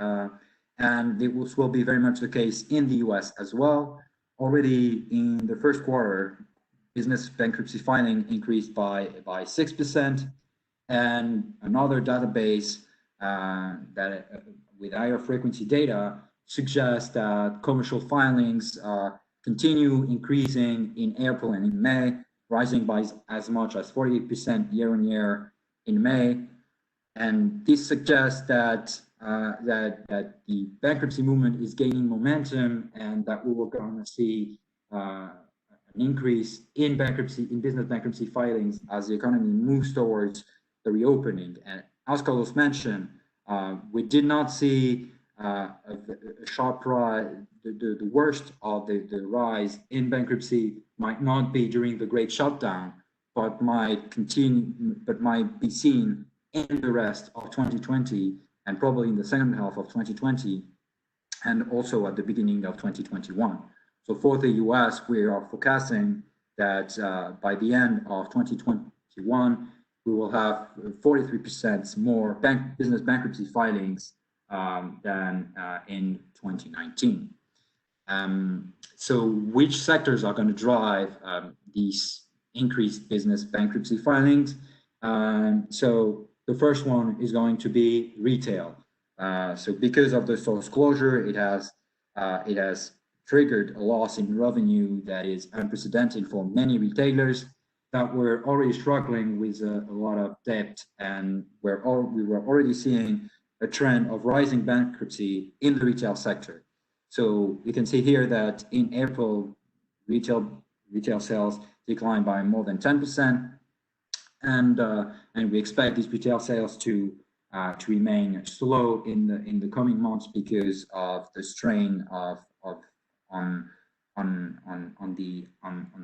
and this will be very much the case in the US as well. Already in the first quarter, business bankruptcy filing increased by 6%, and another database with higher frequency data suggests that commercial filings continue increasing in April and in May, rising by as much as 48% year on year in May. And this suggests that that the bankruptcy movement is gaining momentum, and that we will going to see an increase in business bankruptcy filings as the economy moves towards the reopening. And as Carlos mentioned, we did not see a sharp rise. The worst of the rise in bankruptcy might not be during the Great Shutdown, but might be seen in the rest of 2020, and probably in the second half of 2020, and also at the beginning of 2021. So for the US, we are forecasting that by the end of 2021, we will have 43% more business bankruptcy filings than in 2019. So which sectors are going to drive these increased business bankruptcy filings? So the first one is going to be retail. So because of the stores closure, it has triggered a loss in revenue that is unprecedented for many retailers that were already struggling with a lot of debt, and we were already seeing a trend of rising bankruptcy in the retail sector. So you can see here that in April, retail sales declined by more than 10%, and we expect these retail sales to remain slow in the coming months because of the strain on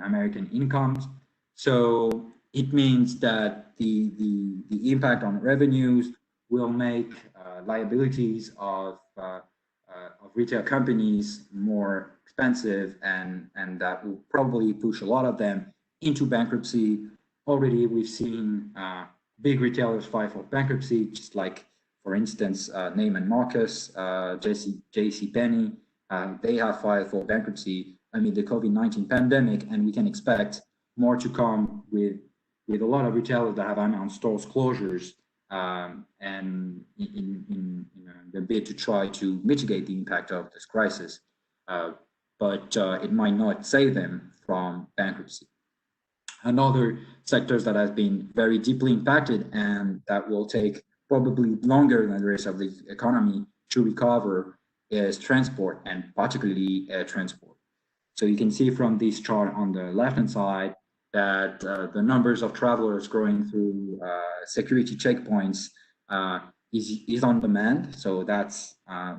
American incomes. So it means that the impact on revenues will make liabilities of retail companies more expensive, and that will probably push a lot of them into bankruptcy. Already we've seen big retailers file for bankruptcy, just like, for instance, Neiman Marcus, JCPenney. They have filed for bankruptcy amid the COVID-19 pandemic, and we can expect more to come with a lot of retailers that have announced stores closures, and in the bid to try to mitigate the impact of this crisis, but it might not save them from bankruptcy. Another sectors that has been very deeply impacted and that will take probably longer than the rest of the economy to recover is transport, and particularly air transport. So you can see from this chart on the left-hand side that the numbers of travelers going through security checkpoints is on demand. So that's a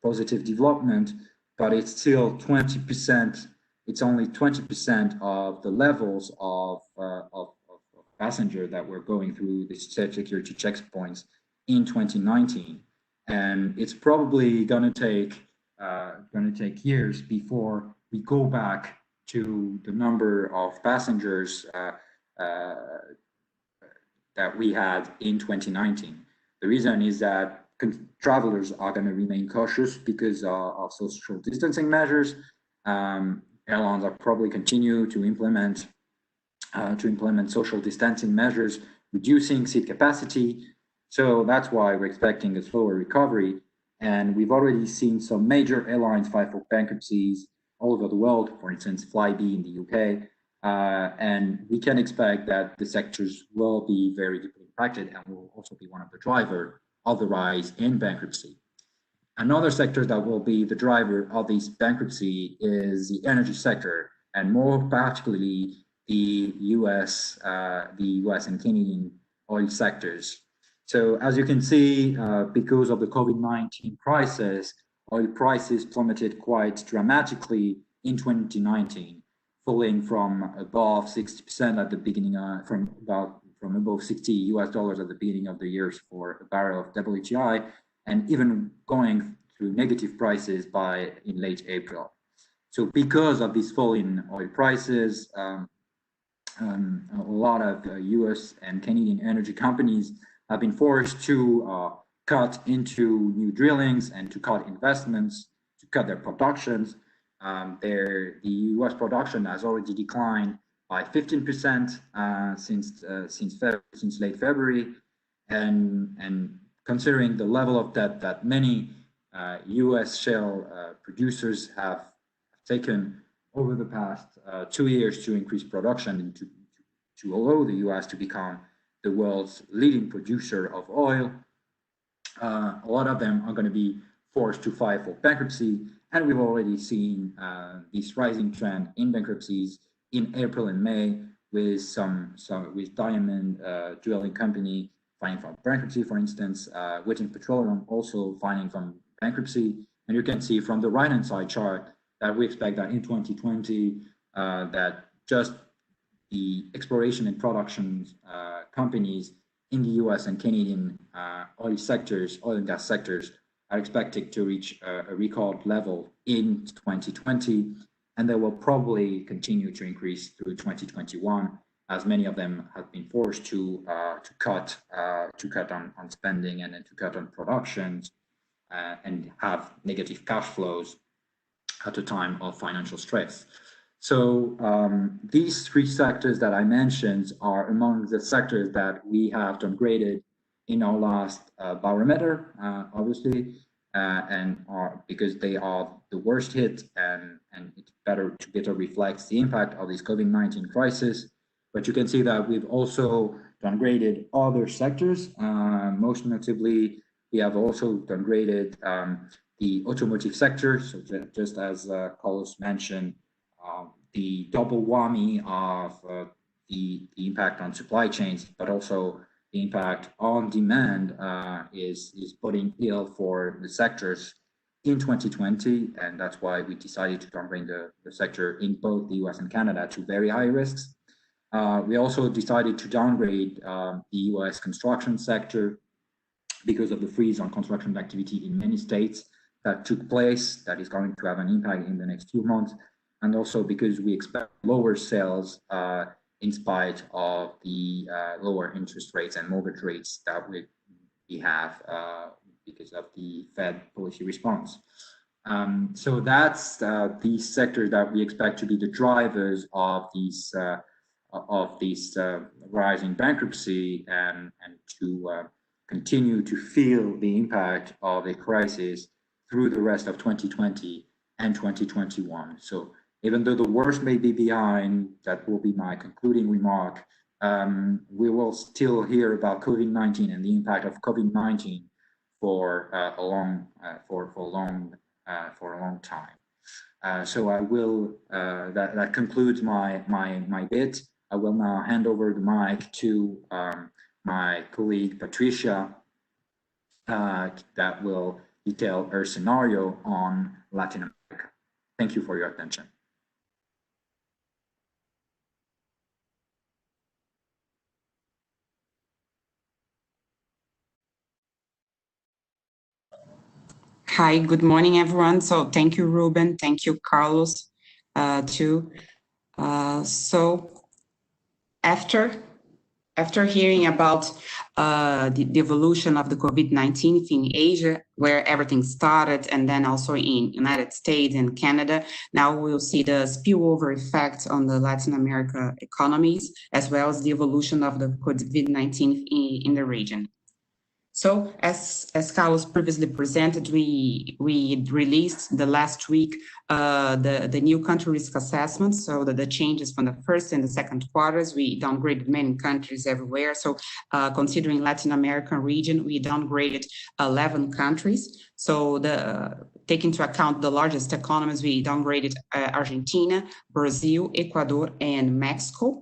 positive development, but it's still 20%. It's only 20% of the levels of passenger that were going through the security checkpoints in 2019, and it's probably going to take years before we go back to the number of passengers that we had in 2019. The reason is that travelers are going to remain cautious because of social distancing measures. Airlines are probably continue to implement social distancing measures, reducing seat capacity. So that's why we're expecting a slower recovery. And we've already seen some major airlines file for bankruptcies all over the world. For instance, Flybe in the UK, and we can expect that the sectors will be very deeply impacted and will also be one of the driver of the rise in bankruptcy. Another sector that will be the driver of this bankruptcy is the energy sector, and more particularly the US and Canadian oil sectors. So as you can see, because of the COVID-19 crisis, oil prices plummeted quite dramatically in 2019, falling from above 60% at the beginning, from above $60 at the beginning of the year for a barrel of WTI, and even going through negative prices in late April. So because of this fall in oil prices, a lot of US and Canadian energy companies have been forced to cut into new drillings and to cut investments, to cut their productions. The US production has already declined by 15% since late February, and considering the level of debt that many US shale producers have taken over the past 2 years to increase production and to allow the US to become the world's leading producer of oil, a lot of them are going to be forced to file for bankruptcy, and we've already seen this rising trend in bankruptcies in April and May, with diamond drilling company filing from bankruptcy, for instance, Whiting Petroleum also filing from bankruptcy. And you can see from the right-hand side chart that we expect that in 2020, that just the exploration and production companies in the US and Canadian oil and gas sectors are expected to reach a record level in 2020, and they will probably continue to increase through 2021, as many of them have been forced to cut on spending and then to cut on productions and have negative cash flows at a time of financial stress. So these three sectors that I mentioned are among the sectors that we have downgraded in our last barometer, obviously, and are because they are the worst hit, and it's better reflects the impact of this COVID-19 crisis. But you can see that we've also downgraded other sectors. Most notably, we have also downgraded the automotive sector. So just as Carlos mentioned, the double whammy of the impact on supply chains, but also the impact on demand is putting ill for the sectors in 2020, and that's why we decided to downgrade the sector in both the US and Canada to very high risks. We also decided to downgrade the US construction sector because of the freeze on construction activity in many states that took place, that is going to have an impact in the next few months, and also because we expect lower sales in spite of the lower interest rates and mortgage rates that we have because of the Fed policy response. So that's the sector that we expect to be the drivers of these rising bankruptcy and to continue to feel the impact of the crisis through the rest of 2020 and 2021. So even though the worst may be behind, that will be my concluding remark, we will still hear about COVID-19 and the impact of COVID-19 for a long time. So I will. That concludes my bit. I will now hand over the mic to my colleague Patricia, that will detail her scenario on Latin America. Thank you for your attention. Hi, good morning, everyone. So thank you, Ruben. Thank you, Carlos, too. So after hearing about the evolution of the COVID-19 in Asia, where everything started, and then also in United States and Canada, now we'll see the spillover effects on the Latin America economies, as well as the evolution of the COVID-19 in the region. So as Carlos previously presented, we released the last week the new country risk assessment, so that the changes from the first and the second quarters, we downgraded many countries everywhere. So considering Latin American region, we downgraded 11 countries. So take into account the largest economies, we downgraded Argentina, Brazil, Ecuador, and Mexico.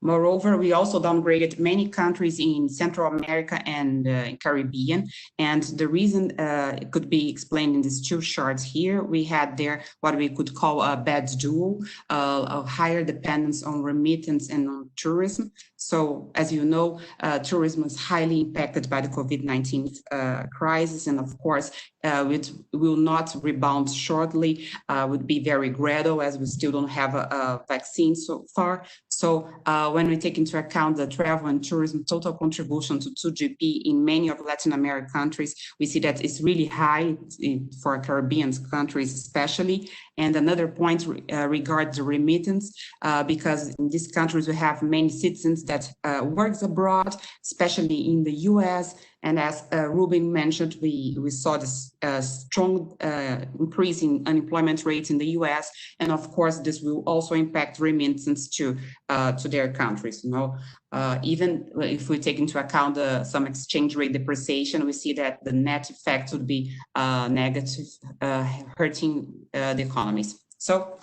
Moreover, we also downgraded many countries in Central America and Caribbean. And the reason it could be explained in these two charts here. We had there what we could call a bad dual, a higher dependence on remittance and on tourism. So as you know, tourism is highly impacted by the COVID-19 crisis. And of course, it will not rebound shortly, would be very gradual as we still don't have a vaccine so far. So when we take into account the travel and tourism total contribution to GDP in many of Latin American countries, we see that it's really high for Caribbean countries especially. And another point regards the remittance, because in these countries we have many citizens that works abroad, especially in the US. And as Ruben mentioned, we saw this strong increase in unemployment rates in the US. And of course, this will also impact remittance to their countries. You know, even if we take into account some exchange rate depreciation, we see that the net effect would be negative, hurting the economies. So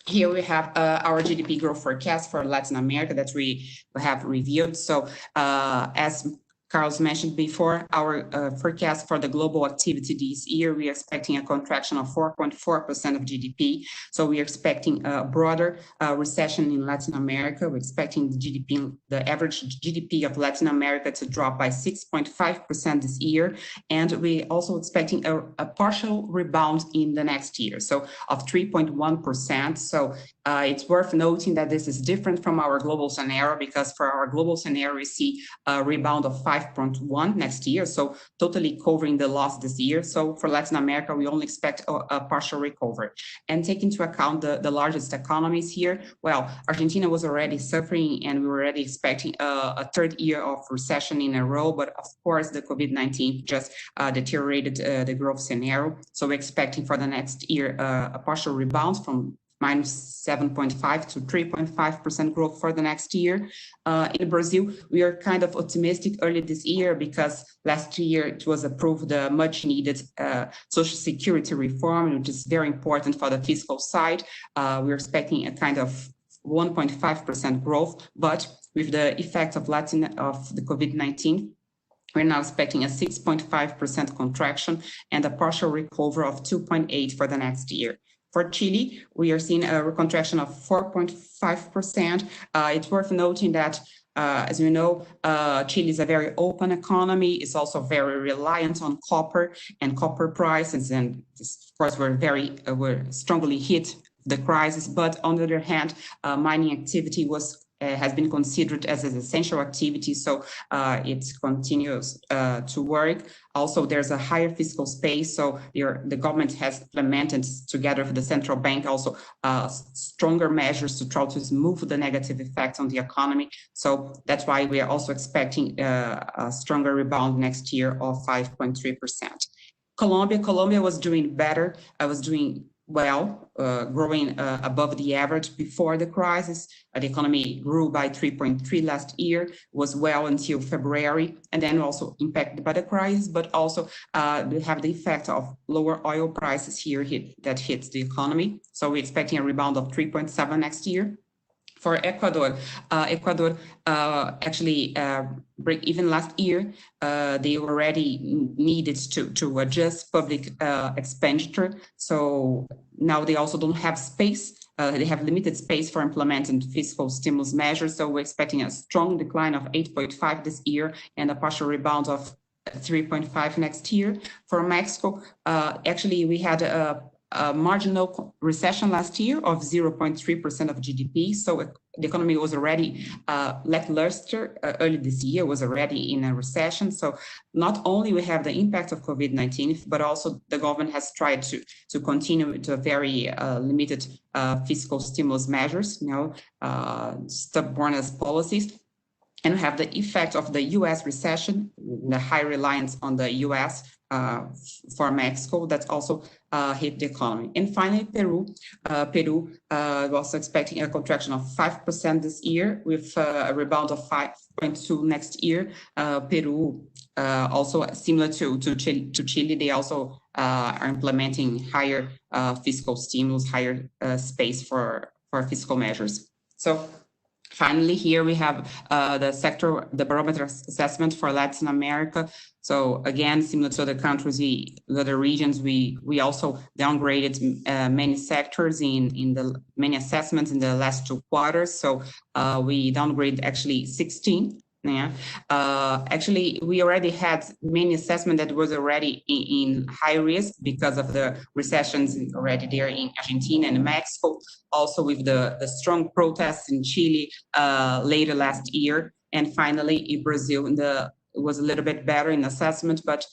here we have our GDP growth forecast for Latin America that we have reviewed. So as Carlos mentioned before, our forecast for the global activity this year, we are expecting a contraction of 4.4% of GDP. So we are expecting a broader recession in Latin America. We're expecting the average GDP of Latin America to drop by 6.5% this year. And we also expecting a partial rebound in the next year, so of 3.1%. So it's worth noting that this is different from our global scenario, because for our global scenario, we see a rebound of 5.1 next year, so totally covering the loss this year. So for Latin America, we only expect a partial recovery. And take into account the largest economies here, well, Argentina was already suffering and we were already expecting a third year of recession in a row, but of course the COVID-19 just deteriorated the growth scenario. So we're expecting for the next year a partial rebound from -7.5 to 3.5% growth for the next year. In Brazil, we are kind of optimistic early this year because last year it was approved the much needed social security reform, which is very important for the fiscal side. We're expecting a kind of 1.5% growth, but with the effect of the COVID-19, we're now expecting a 6.5% contraction and a partial recovery of 2.8% for the next year. For Chile, we are seeing a contraction of 4.5%. It's worth noting that, as you know, Chile is a very open economy. It's also very reliant on copper and copper prices. And of course, we're strongly hit the crisis. But on the other hand, mining activity has been considered as an essential activity, so it continues to work. Also, there's a higher fiscal space, so the government has implemented, together with the central bank, also stronger measures to try to smooth the negative effects on the economy. So that's why we are also expecting a stronger rebound next year of 5.3%. Colombia was doing better. Was doing well, growing above the average before the crisis. The economy grew by 3.3% last year, was well until February, and then also impacted by the crisis, but also we have the effect of lower oil prices here that hits the economy. So we're expecting a rebound of 3.7% next year. For Ecuador, actually break even last year. They already needed to adjust public expenditure. So now they also don't have space. They have limited space for implementing fiscal stimulus measures. So we're expecting a strong decline of 8.5% this year and a partial rebound of 3.5% next year. For Mexico, actually we had a marginal recession last year of 0.3% of GDP. So the economy was already lackluster early this year, was already in a recession. So not only we have the impact of COVID-19, but also the government has tried to continue with a very limited fiscal stimulus measures, stubborn as policies. And we have the effect of the U.S. recession, the high reliance on the U.S. For Mexico, that also hit the economy. And finally, Peru. Peru was expecting a contraction of 5% this year, with a rebound of 5.2% next year. Peru, also similar to Chile, they also are implementing higher fiscal stimulus, higher space for fiscal measures. So finally, here we have the barometer assessment for Latin America. So again, similar to the countries, the other regions, we also downgraded many sectors in the many assessments in the last 2 quarters. So we downgraded actually 16. Yeah. Actually, we already had many assessment that was already in high risk because of the recessions already there in Argentina and Mexico, also with the strong protests in Chile later last year. And finally, in Brazil, it was a little bit better in assessment, but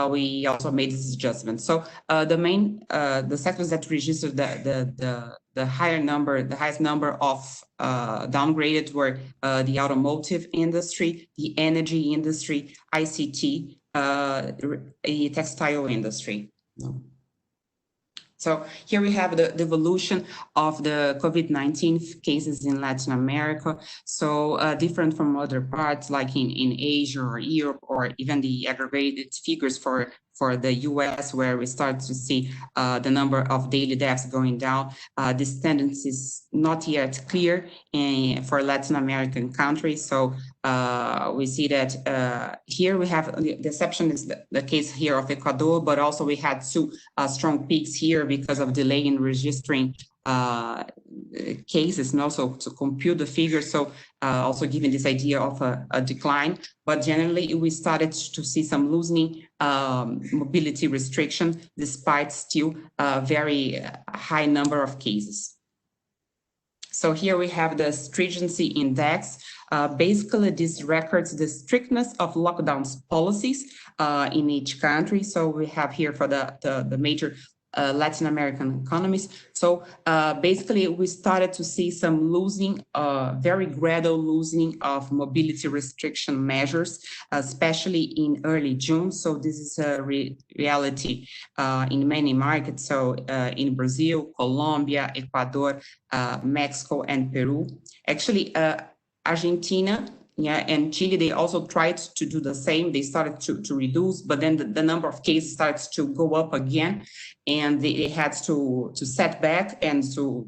we also made this adjustment. So the sectors that registered the highest number of downgraded were the automotive industry, the energy industry, ICT, the textile industry. So here we have the evolution of the COVID-19 cases in Latin America. So different from other parts like in Asia or Europe, or even the aggregated figures for the US, where we start to see the number of daily deaths going down. This tendency is not yet clear for Latin American countries. So we see that here we have, the exception is the case here of Ecuador, but also we had 2 strong peaks here because of delay in registering cases, and also to compute the figures. So also giving this idea of a decline, but generally we started to see some loosening mobility restriction despite still a very high number of cases. So here we have the stringency index. Basically, this records the strictness of lockdowns policies in each country. So we have here for the major Latin American economies. So basically, we started to see some loosening, very gradual loosening of mobility restriction measures, especially in early June. So this is a reality in many markets. So in Brazil, Colombia, Ecuador, Mexico, and Peru. Actually, Argentina, and Chile, they also tried to do the same. They started to reduce, but then the number of cases starts to go up again, and they had to set back and to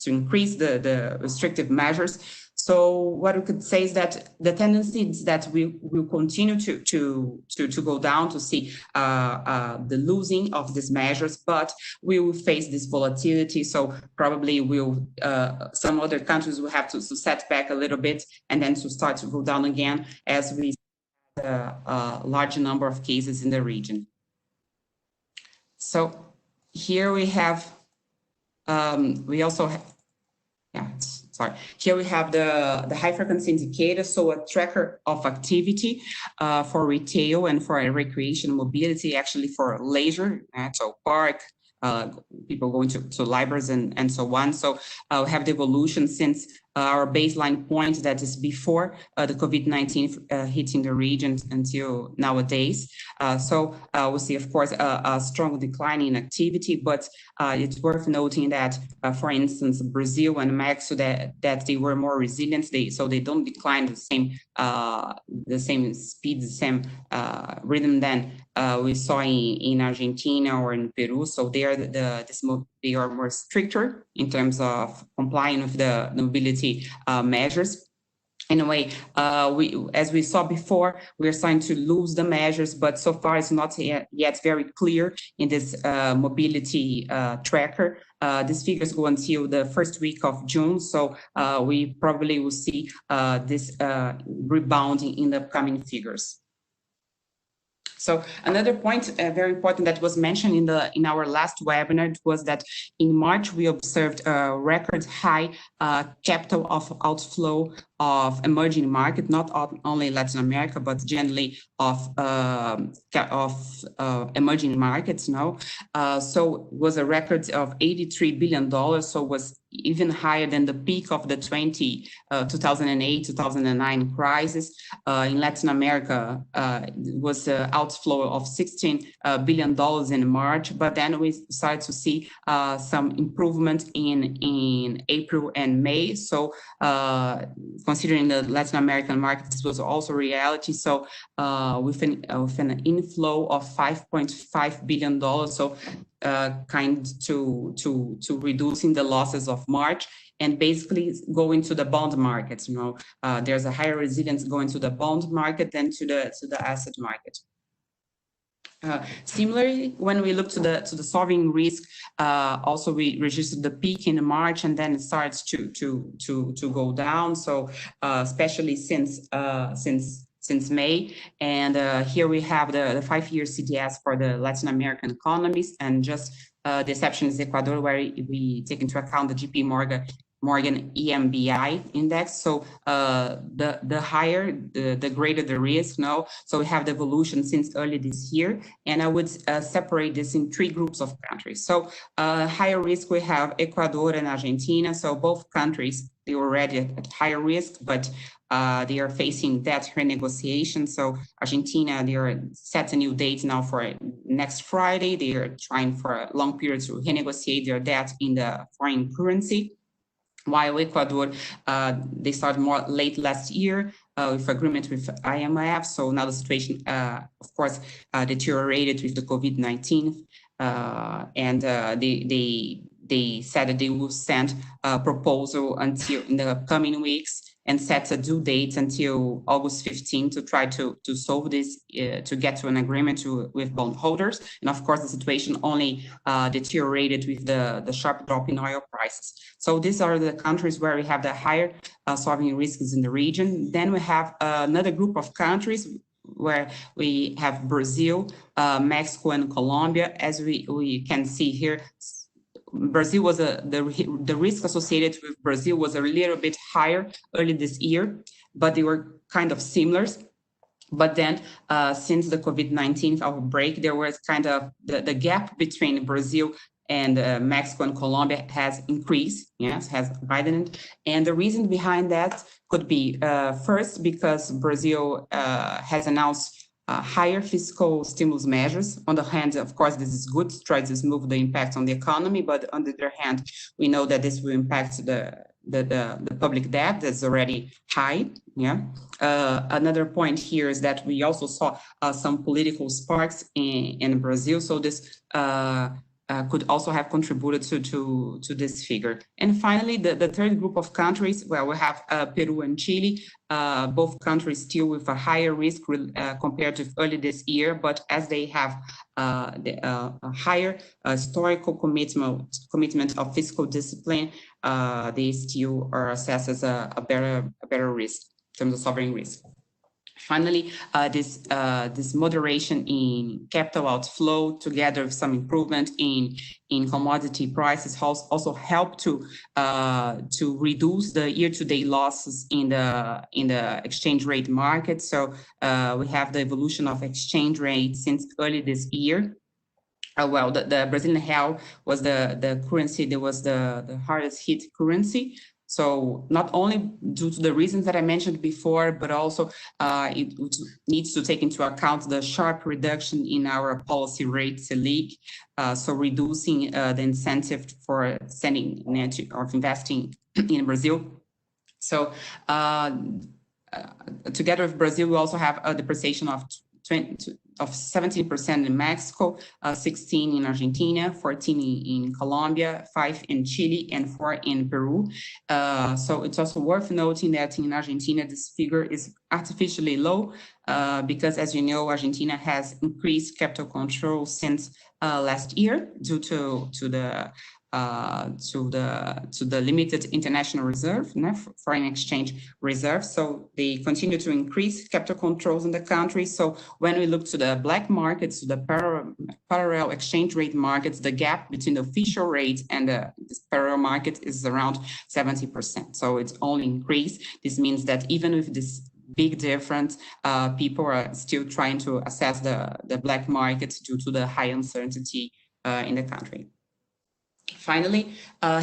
increase the restrictive measures. So what we could say is that the tendency is that we will continue to go down, to see the losing of these measures, but we will face this volatility. So probably some other countries will have to set back a little bit and then to start to go down again as we see a large number of cases in the region. So here we have, here we have the high frequency indicator, so a tracker of activity for retail and for recreation mobility, actually for leisure, so park, people going to libraries and so on. So we have the evolution since our baseline point, that is before the COVID-19 hitting the region until nowadays. So we see, of course, a strong decline in activity, but it's worth noting that, for instance, Brazil and Mexico, that they were more resilient. So they don't decline the same speed, the same rhythm than we saw in Argentina or in Peru. So they are more stricter in terms of complying with the mobility measures. Anyway, as we saw before, we're starting to lose the measures, but so far it's not yet very clear in this mobility tracker. These figures go until the first week of June, so we probably will see this rebounding in the upcoming figures. So another point, very important, that was mentioned in our last webinar was that in March we observed a record high capital of outflow of emerging market, not only Latin America, but generally of emerging markets. So it was a record of $83 billion. So it was even higher than the peak of the 2008-2009 crisis. In Latin America, it was an outflow of $16 billion in March, but then we started to see some improvement in April and May. So considering the Latin American market, this was also reality. So with an inflow of $5.5 billion, so kind to reducing the losses of March, and basically going to the bond markets. There's a higher resilience going to the bond market than to the asset market. Similarly, when we look to the sovereign risk, also we registered the peak in March, and then it starts to go down. So especially since May, and here we have the 5-year CDS for the Latin American economies, and just the exception is Ecuador, where we take into account the JP Morgan EMBI index. So the higher, the greater the risk. So we have the evolution since early this year, and I would separate this in 3 groups of countries. So higher risk, we have Ecuador and Argentina. So both countries, they were already at higher risk, but they are facing debt renegotiation. So Argentina, they are set a new date now for next Friday. They are trying for a long period to renegotiate their debt in the foreign currency. While Ecuador, they started more late last year with agreement with IMF. So now the situation, of course, deteriorated with the COVID-19, and they said that they will send a proposal until in the coming weeks, and set a due date until August 15 to try to solve this, to get to an agreement with bondholders. And of course, the situation only deteriorated with the sharp drop in oil prices. So these are the countries where we have the higher sovereign risks in the region. Then we have another group of countries where we have Brazil, Mexico, and Colombia. As we can see here, Brazil was the risk associated with Brazil was a little bit higher early this year, but they were kind of similar. But then since the COVID-19 outbreak, there was kind of the gap between Brazil and Mexico and Colombia has increased, yes, has widened. And the reason behind that could be first, because Brazil has announced higher fiscal stimulus measures. On the hand, of course, this is good to try to smooth the impact on the economy, but on the other hand, we know that this will impact the public debt that's already high. Yeah. Another point here is that we also saw some political sparks in Brazil. So this could also have contributed to this figure. And finally, the third group of countries, where we have Peru and Chile, both countries still with a higher risk compared to early this year, but as they have a higher historical commitment of fiscal discipline, they still are assessed as a better risk in terms of sovereign risk. Finally, this moderation in capital outflow, together with some improvement in commodity prices, also help to reduce the year-to-date losses in the exchange rate market. So we have the evolution of exchange rate since early this year. Well, the Brazilian real was the currency that was the hardest hit currency. So not only due to the reasons that I mentioned before, but also it needs to take into account the sharp reduction in our policy rate, Selic, so reducing the incentive for sending or investing in Brazil. So together with Brazil, we also have a depreciation of 17% in Mexico, 16% in Argentina, 14% in Colombia, 5% in Chile, and 4% in Peru. So it's also worth noting that in Argentina, this figure is artificially low because, as you know, Argentina has increased capital control since last year due to the the limited international reserve, foreign exchange reserve. So they continue to increase capital controls in the country. So when we look to the black markets, to the parallel exchange rate markets, the gap between the official rate and this parallel market is around 70%. So it's only increased. This means that even with this big difference, people are still trying to assess the black markets due to the high uncertainty in the country. Finally,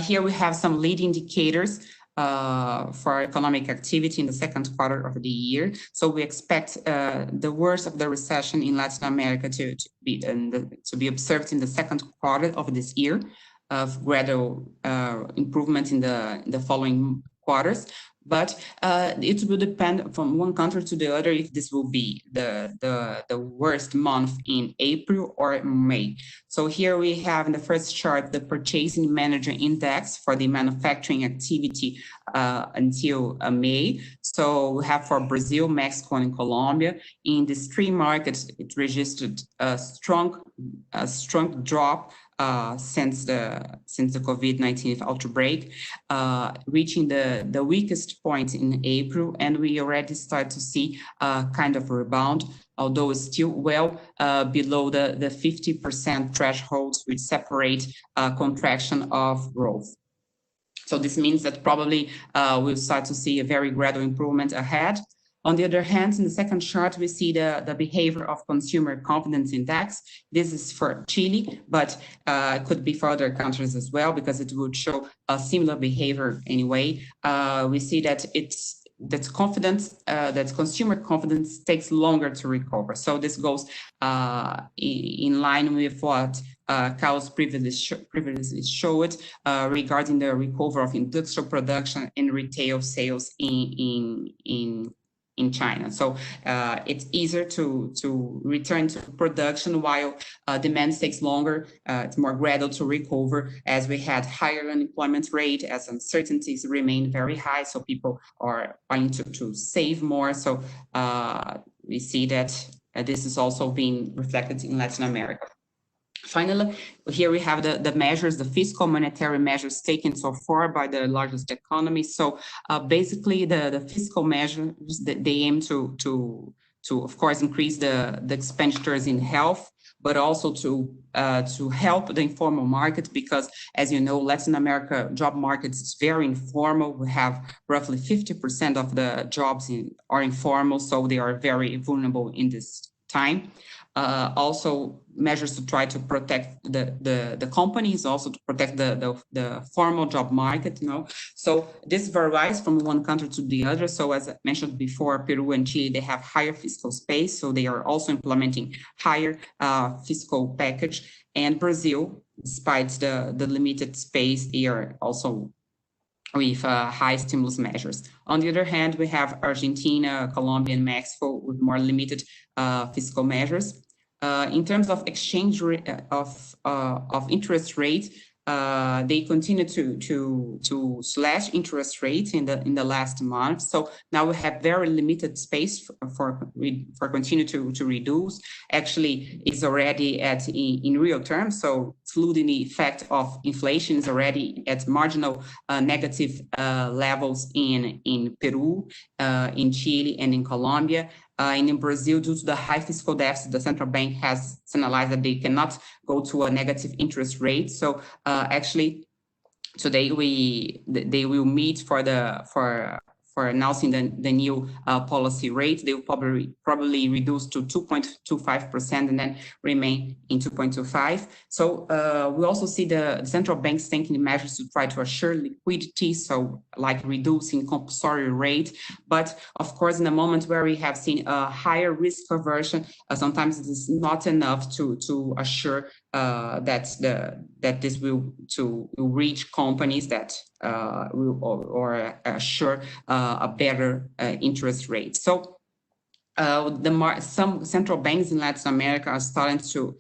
here we have some lead indicators for economic activity in the second quarter of the year. So we expect the worst of the recession in Latin America to be observed in the second quarter of this year, of gradual improvement in the following quarters. But it will depend from one country to the other if this will be the worst month in April or May. So here we have in the first chart the Purchasing Manager Index for the manufacturing activity until May. So we have for Brazil, Mexico, and Colombia. In these three markets, it registered a strong drop since the COVID-19 outbreak, reaching the weakest point in April, and we already start to see a kind of rebound, although it's still well below the 50% thresholds which separate contraction of growth. So this means that probably we'll start to see a very gradual improvement ahead. On the other hand, in the second chart, we see the behavior of consumer confidence index. This is for Chile, but it could be for other countries as well, because it would show a similar behavior anyway. We see that that consumer confidence takes longer to recover. So this goes in line with what Krause previously showed regarding the recovery of industrial production and retail sales in China. So it's easier to return to production while demand takes longer. It's more gradual to recover as we had higher unemployment rate, as uncertainties remain very high. So people are trying to save more. So we see that this is also being reflected in Latin America. Finally, here we have the measures, the fiscal monetary measures taken so far by the largest economies. So basically, the fiscal measures, they aim to of course increase the expenditures in health, but also to help the informal market, because as you know, Latin America job markets is very informal. We have roughly 50% of the jobs are informal, so they are very vulnerable in this time. Also measures to try to protect the companies, also to protect the formal job market, you know. So this varies from one country to the other. So as I mentioned before, Peru and Chile, they have higher fiscal space, so they are also implementing higher fiscal package. And Brazil, despite the limited space, they are also with high stimulus measures. On the other hand, we have Argentina, Colombia, and Mexico with more limited fiscal measures. In terms of exchange rate of interest rate, they continue to slash interest rates in the last month. So now we have very limited space for continue to reduce. Actually, it's already in real terms. So excluding the effect of inflation, is already at marginal negative levels in Peru, in Chile, and in Colombia. And in Brazil, due to the high fiscal deficit, the central bank has analyzed that they cannot go to a negative interest rate. So actually, today they will meet for announcing the new policy rate. They will probably reduce to 2.25% and then remain in 2.25. So we also see the central banks taking measures to try to assure liquidity, so like reducing compulsory rate. But of course, in a moment where we have seen a higher risk aversion, sometimes it is not enough to assure that this will reach companies that will assure a better interest rate. So some central banks in Latin America are starting to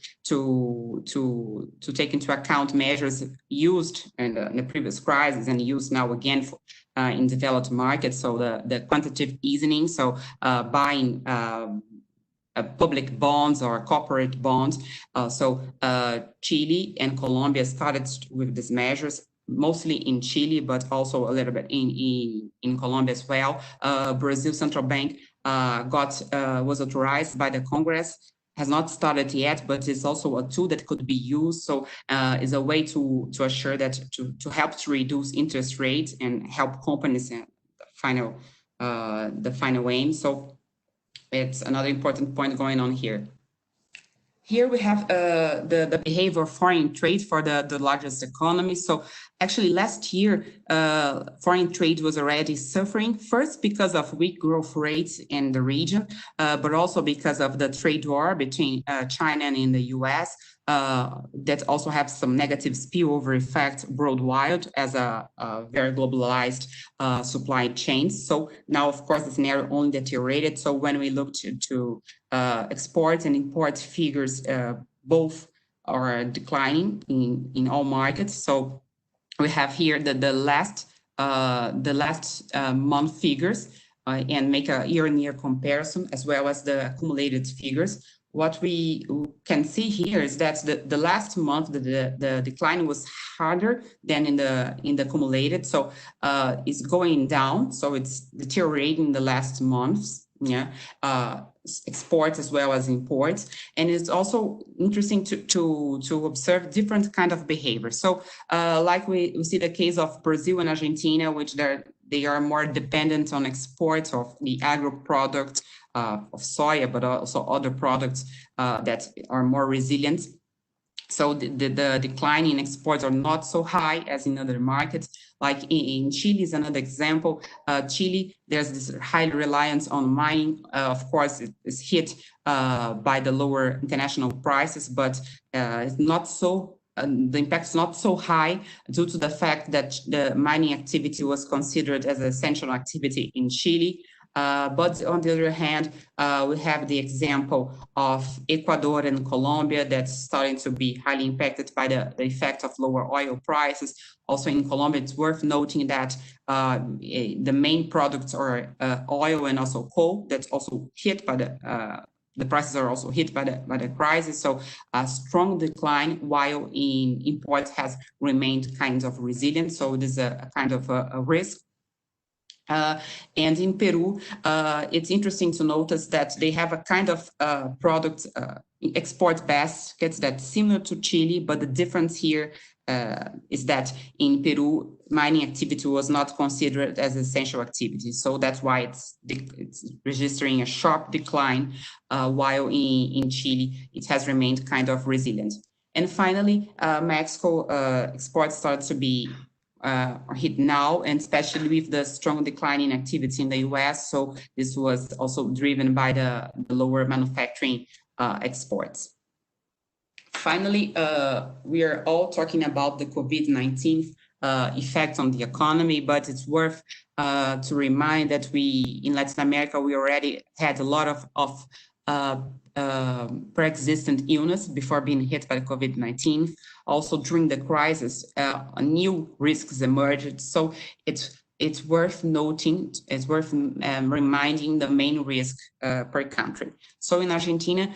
take into account measures used in the previous crisis and used now again in developed markets. So the quantitative easing, so buying public bonds or corporate bonds. So Chile and Colombia started with these measures, mostly in Chile, but also a little bit in Colombia as well. Brazil Central Bank was authorized by the Congress, has not started yet, but it's also a tool that could be used. So it's a way to assure that to help to reduce interest rates and help companies in the final aim. So it's another important point going on here. Here we have the behavior of foreign trade for the largest economies. So actually last year, foreign trade was already suffering, first because of weak growth rates in the region, but also because of the trade war between China and in the US, that also have some negative spillover effect worldwide as a very globalized supply chain. So now, of course, the scenario only deteriorated. So when we look to export and import figures, both are declining in all markets. So we have here the last month figures and make a year-on-year comparison as well as the accumulated figures. What we can see here is that the last month the decline was harder than in the accumulated, so it's going down, so it's deteriorating the last months. Yeah, exports as well as imports, and it's also interesting to observe different kind of behavior. So, like we see the case of Brazil and Argentina, which they are more dependent on exports of the agro products of soya, but also other products that are more resilient. So the decline in exports are not so high as in other markets. Like in Chile is another example. Chile, there's this high reliance on mining. Of course, it is hit by the lower international prices, but it's not so. The impact is not so high due to the fact that the mining activity was considered as an essential activity in Chile. But on the other hand, we have the example of Ecuador and Colombia that's starting to be highly impacted by the effect of lower oil prices. Also in Colombia, it's worth noting that the main products are oil and also coal. That's also hit by the prices are also hit by the crisis. So a strong decline, while in imports has remained kind of resilient. So this is a kind of a risk. And in Peru, it's interesting to notice that they have a kind of product export baskets that's similar to Chile, but the difference here is that in Peru, mining activity was not considered as essential activity. So that's why it's registering a sharp decline, while in Chile, it has remained kind of resilient. And finally, Mexico exports started to be are hit now, and especially with the strong decline in activity in the US. So this was also driven by the lower manufacturing exports. Finally, we are all talking about the COVID-19 effect on the economy, but it's worth to remind that in Latin America, we already had a lot of pre-existent illness before being hit by COVID-19. Also during the crisis, new risks emerged. So it's worth noting, it's worth reminding the main risk per country. So in Argentina,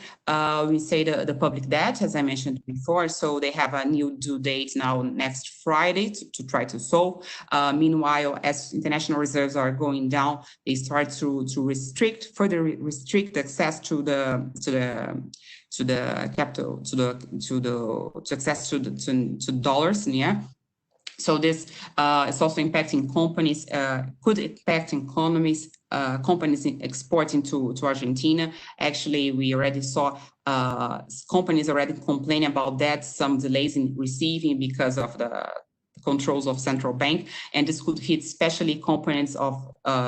we say the public debt, as I mentioned before, so they have a new due date now next Friday to try to solve. Meanwhile, as international reserves are going down, they start to further restrict access to capital, to access to dollars, yeah. So this is also impacting companies, could impact economies, companies exporting to Argentina. Actually, we already saw companies already complaining about that, some delays in receiving because of the controls of central bank, and this could hit especially components of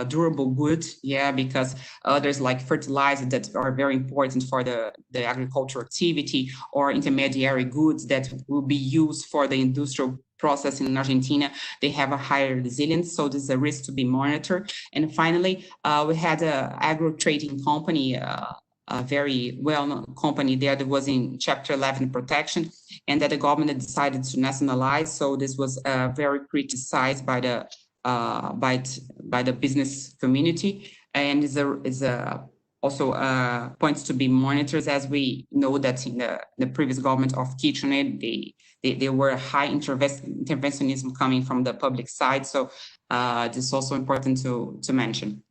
durable goods, yeah, because others like fertilizer that are very important for the agricultural activity, or intermediary goods that will be used for the industrial process in Argentina, they have a higher resilience, so there's a risk to be monitored. And finally, we had an agro trading company, a very well-known company there that was in Chapter 11 protection, and that the government decided to nationalize. So this was very criticized by the business community, and is a also points to be monitors, as we know that in the previous government of Kitchener, there were high interventionism coming from the public side. So this is also important to mention.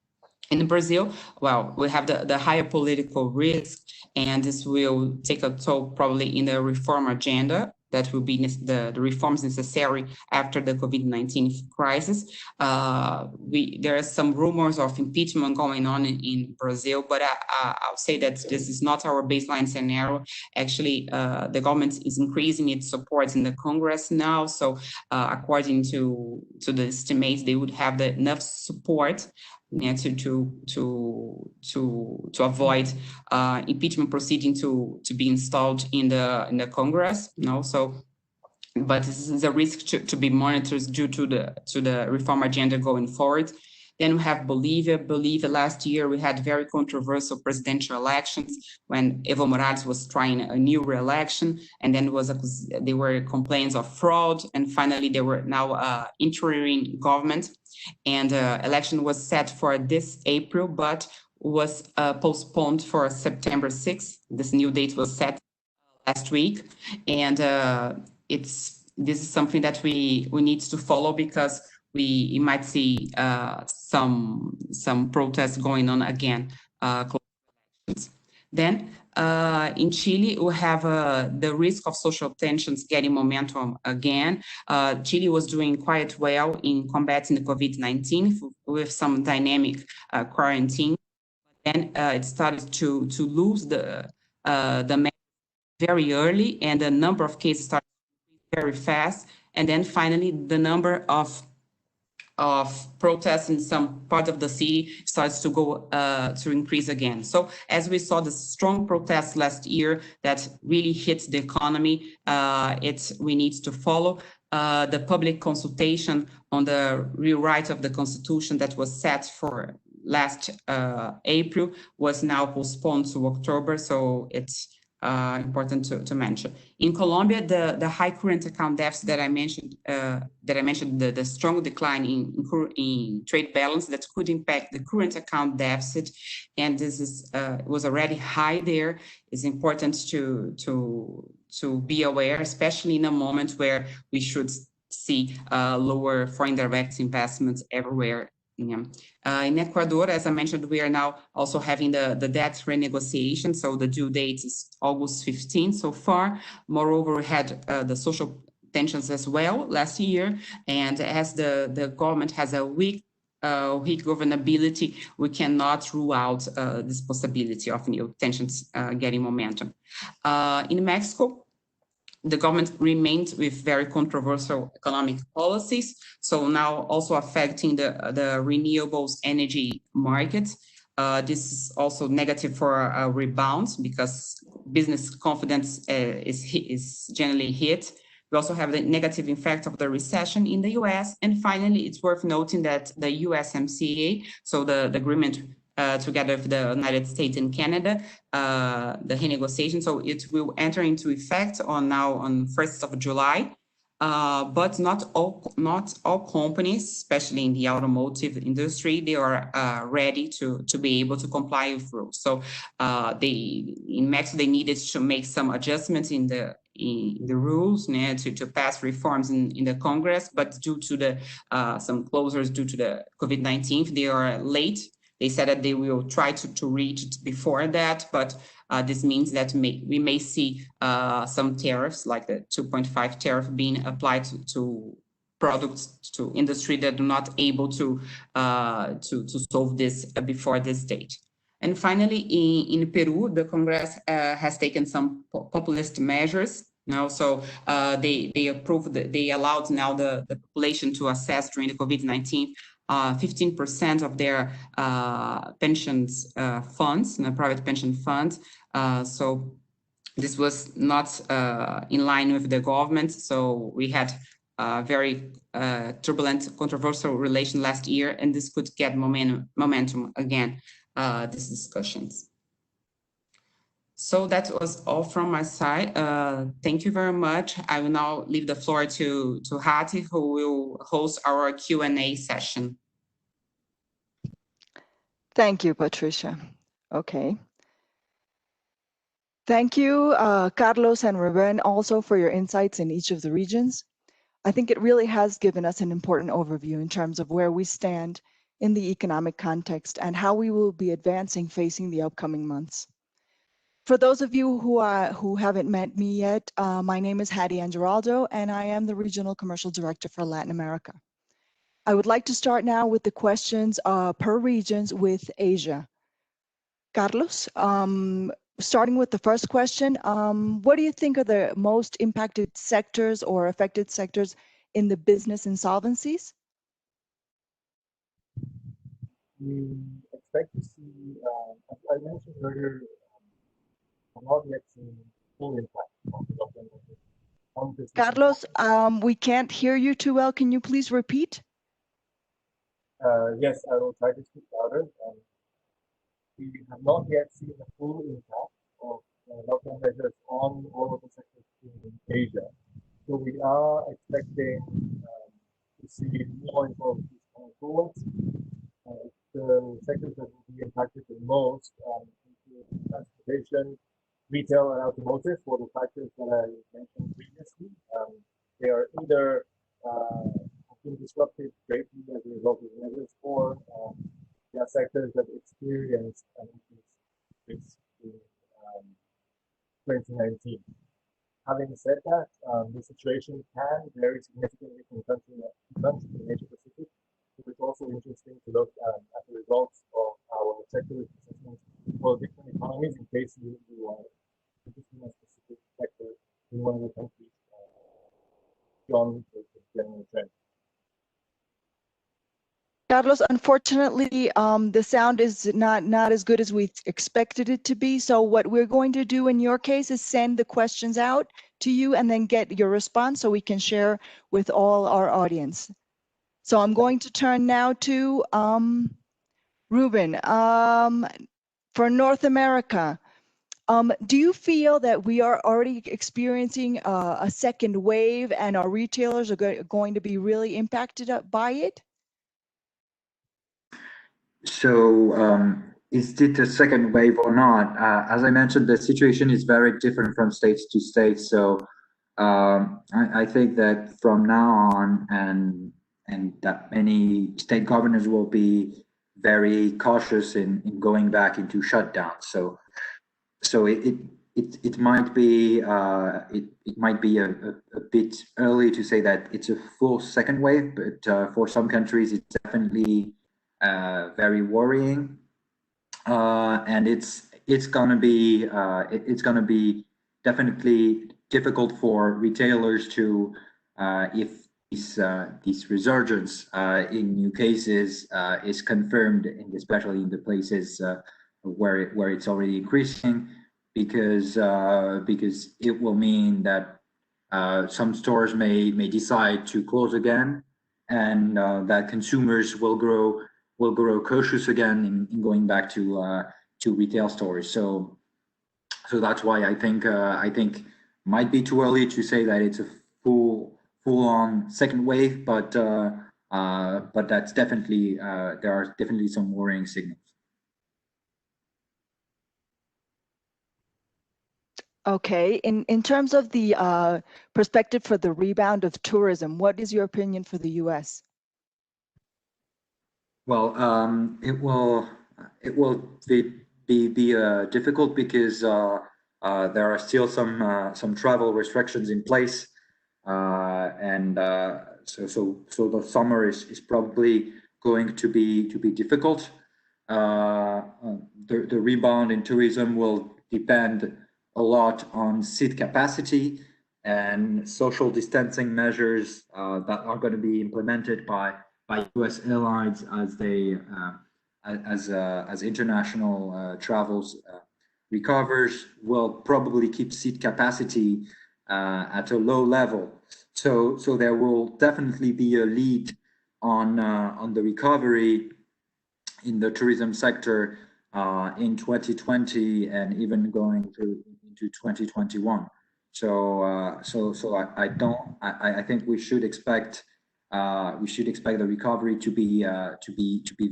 In Brazil, well, we have the higher political risk, and this will take a toll probably in the reform agenda. That will be the reforms necessary after the COVID-19 crisis. There are some rumors of impeachment going on in Brazil, but I'll say that this is not our baseline scenario. Actually, the government is increasing its support in the Congress now. So according to the estimates, they would have enough support to avoid impeachment proceeding to be installed in the Congress. So, but this is a risk to be monitored due to the reform agenda going forward. Then we have Bolivia. Bolivia, last year we had very controversial presidential elections when Evo Morales was trying a new re-election, and then there were complaints of fraud, and finally there were now interim government, and election was set for this April, but was postponed for September 6th. This new date was set last week, and this is something that we need to follow, because we might see some protests going on again. Then in Chile, we have the risk of social tensions getting momentum again. Chile was doing quite well in combating the COVID-19 with some dynamic quarantine. Then it started to lose the very early, and the number of cases started very fast. And then finally, the number of protests in some part of the city starts to go to increase again. So as we saw the strong protests last year that really hit the economy, we need to follow the public consultation on the rewrite of the Constitution that was set for last April was now postponed to October. So it's important to mention. In Colombia, the high current account deficit that I mentioned, the strong decline in trade balance that could impact the current account deficit, and this was already high there. It's important to be aware, especially in a moment where we should see lower foreign direct investments everywhere. In Ecuador, as I mentioned, we are now also having the debt renegotiation. So the due date is August 15 so far. Moreover, we had the social tensions as well last year. And as the government has a weak governability, we cannot rule out this possibility of new tensions getting momentum. In Mexico, the government remained with very controversial economic policies, so now also affecting the renewables energy market. This is also negative for a rebound because business confidence is generally hit. We also have the negative effect of the recession in the US. And finally, it's worth noting that the USMCA, so the agreement together with the United States and Canada, the renegotiation. So it will enter into effect on 1st of July, but not all companies, especially in the automotive industry, they are ready to be able to comply with rules. So in Mexico, they needed to make some adjustments in the rules to pass reforms in the Congress, but due to some closures due to the COVID-19, they are late. They said that they will try to reach it before that, but this means that we may see some tariffs, like the 2.5 tariff being applied to products, to industry that are not able to solve this before this date. And finally, in Peru, the Congress has taken some populist measures. So they allowed now the population to access during the COVID-19 15% of their pensions funds, private pension funds. So this was not in line with the government. So we had very turbulent, controversial relation last year, and this could get momentum again, these discussions. So that was all from my side. Thank you very much. I will now leave the floor to Hati, who will host our Q&A session. Thank you, Patricia. Okay. Thank you, Carlos and Ruben, also for your insights in each of the regions. I think it really has given us an important overview in terms of where we stand in the economic context and how we will be advancing facing the upcoming months. For those of you who haven't met me yet, my name is Hattie Angeraldo, and I am the Regional Commercial Director for Latin America. I would like to start now with the questions per regions with Asia. Carlos, starting with the first question, what do you think are the most impacted sectors or affected sectors in the business insolvencies? We expect to see, as I mentioned earlier, not yet seen full impact of the lockdown on business. Carlos, we can't hear you too well. Can you please repeat? Yes, I will try to speak louder. We have not yet seen the full impact of lockdown measures on all of the sectors in Asia. So we are expecting to see more insolvencies going forward. The sectors that will be impacted the most include transportation, retail, and automotive, for the factors that I mentioned previously. They are either being disrupted greatly as a result of measures, or there are sectors that experienced an increase in 2019. Having said that, the situation can vary significantly from country to country in Asia Pacific. So it's also interesting to look at the results of our sector assessments for different economies in case you are interested in a specific sector in one of the countries beyond the general trend. Carlos, unfortunately, the sound is not as good as we expected it to be. So what we're going to do in your case is send the questions out to you and then get your response so we can share with all our audience. So I'm going to turn now to Ruben. For North America, do you feel that we are already experiencing a second wave and our retailers are going to be really impacted by it? So is it a second wave or not? As I mentioned, the situation is very different from state to state. So I think that from now on, and that many state governors will be very cautious in going back into shutdown. So it might be a bit early to say that it's a full second wave, but for some countries it's definitely very worrying, and it's gonna be definitely difficult for retailers to if this resurgence in new cases is confirmed, especially in the places where it's already increasing, because it will mean that some stores may decide to close again, and that consumers will grow cautious again in going back to retail stores. So that's why I think might be too early to say that it's a full-on second wave, but that's definitely there are definitely some worrying signals. Okay, in terms of the perspective for the rebound of tourism, what is your opinion for the U.S.? Well, it will be difficult because there are still some travel restrictions in place, and so the summer is probably going to be difficult. The rebound in tourism will depend a lot on seat capacity and social distancing measures that are going to be implemented by U.S. airlines as they as international travels recovers. Will probably keep seat capacity at a low level. So there will definitely be a lead on the recovery in the tourism sector in 2020 and even going into 2021. So I think we should expect the recovery to be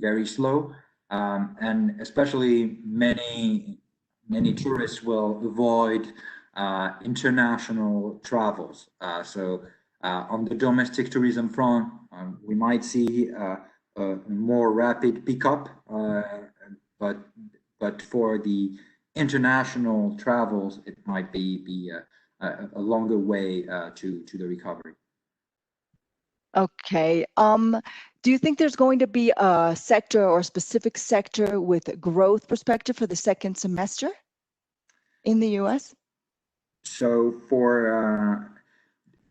very slow, and especially many tourists will avoid international travels. So on the domestic tourism front, we might see a more rapid pickup, but for the international travels, it might be a longer way to the recovery. Okay. Do you think there's going to be a sector or specific sector with a growth perspective for the second semester in the U.S.? So for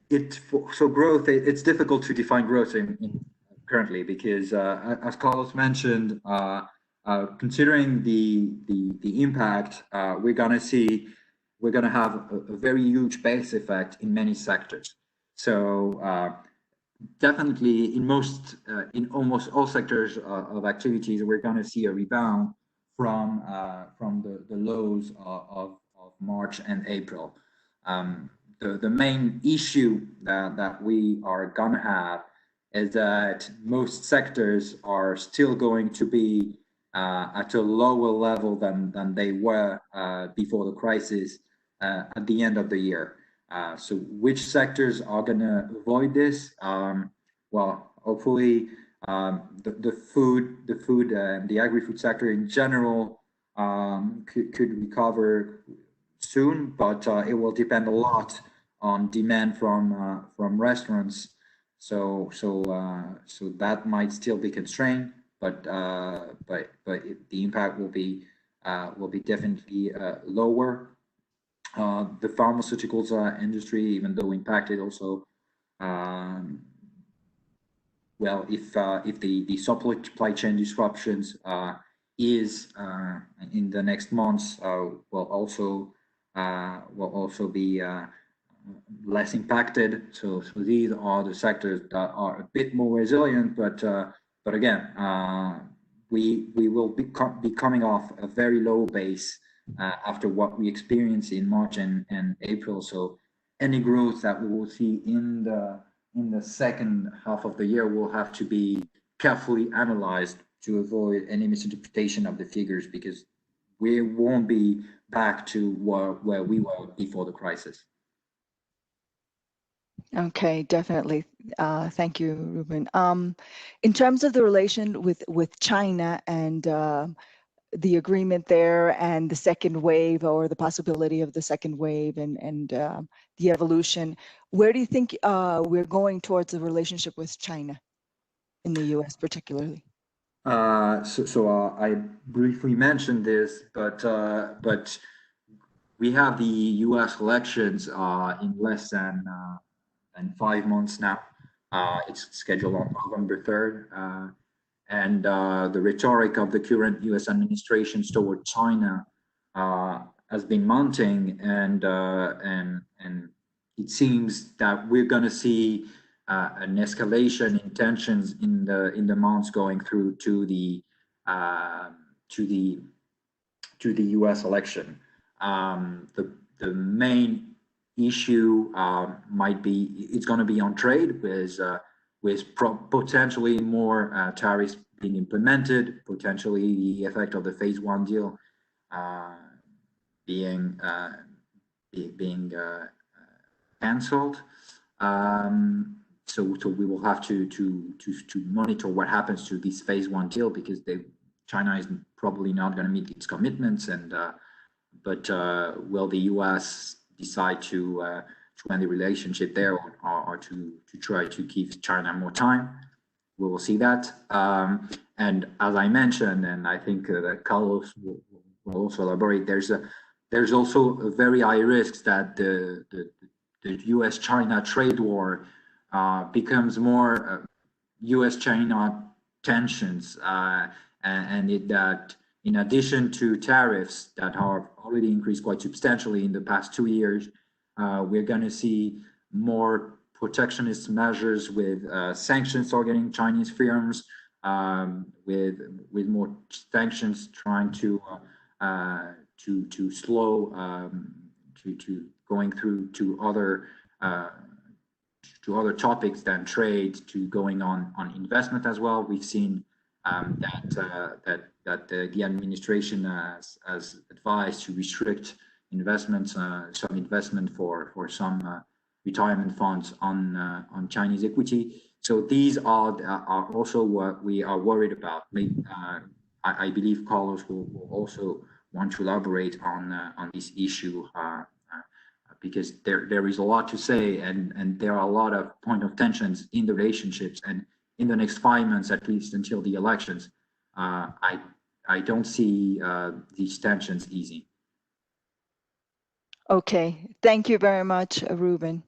growth, it's difficult to define growth in currently because, as Carlos mentioned, considering the impact, we're gonna have a very huge base effect in many sectors. So definitely in almost all sectors of activities, we're gonna see a rebound from the lows of March and April. The main issue that we are gonna have is that most sectors are still going to be at a lower level than they were before the crisis at the end of the year. So which sectors are gonna avoid this? Well, hopefully the food and the agri-food sector in general could recover soon, but it will depend a lot on demand from restaurants. So that might still be constrained, but the impact will be definitely lower. The pharmaceuticals industry, even though impacted, also well, if the supply chain disruptions is in the next months, will also be less impacted. So these are the sectors that are a bit more resilient, but again, we will be coming off a very low base after what we experienced in March and April. So any growth that we will see in the second half of the year will have to be carefully analyzed to avoid any misinterpretation of the figures, because we won't be back to where we were before the crisis. Okay, definitely. Thank you, Ruben. In terms of the relation with China and the agreement there and the second wave, or the possibility of the second wave, and the evolution, where do you think we're going towards the relationship with China in the U.S. particularly? So I briefly mentioned this, but we have the U.S. elections in less than 5 months now. It's scheduled on November 3rd. And the rhetoric of the current U.S. administrations toward China has been mounting, and it seems that we're going to see an escalation in tensions in the months going through to the U.S. election. The main issue might be, it's going to be on trade, with potentially more tariffs being implemented, potentially the effect of the phase 1 deal being cancelled. So we will have to monitor what happens to this phase 1 deal, because China is probably not going to meet its commitments, but will the U.S. decide to end the relationship there, or to try to give China more time? We will see that. And as I mentioned, and I think that Carlos will also elaborate, there's also a very high risk that the U.S.-China trade war becomes more U.S.-China tensions, and that in addition to tariffs that have already increased quite substantially in the past 2 years, we're going to see more protectionist measures with sanctions targeting Chinese firms, with more sanctions trying to slow to going through to other topics than trade, to going on investment as well. We've seen that that the administration has advised to restrict investments, some investment for some retirement funds on Chinese equity. So these are also what we are worried about. I believe Carlos will also want to elaborate on this issue because there is a lot to say, and there are a lot of point of tensions in the relationships, and in the next 5 months, at least until the elections, I don't see these tensions easing. Okay, thank you very much, Ruben.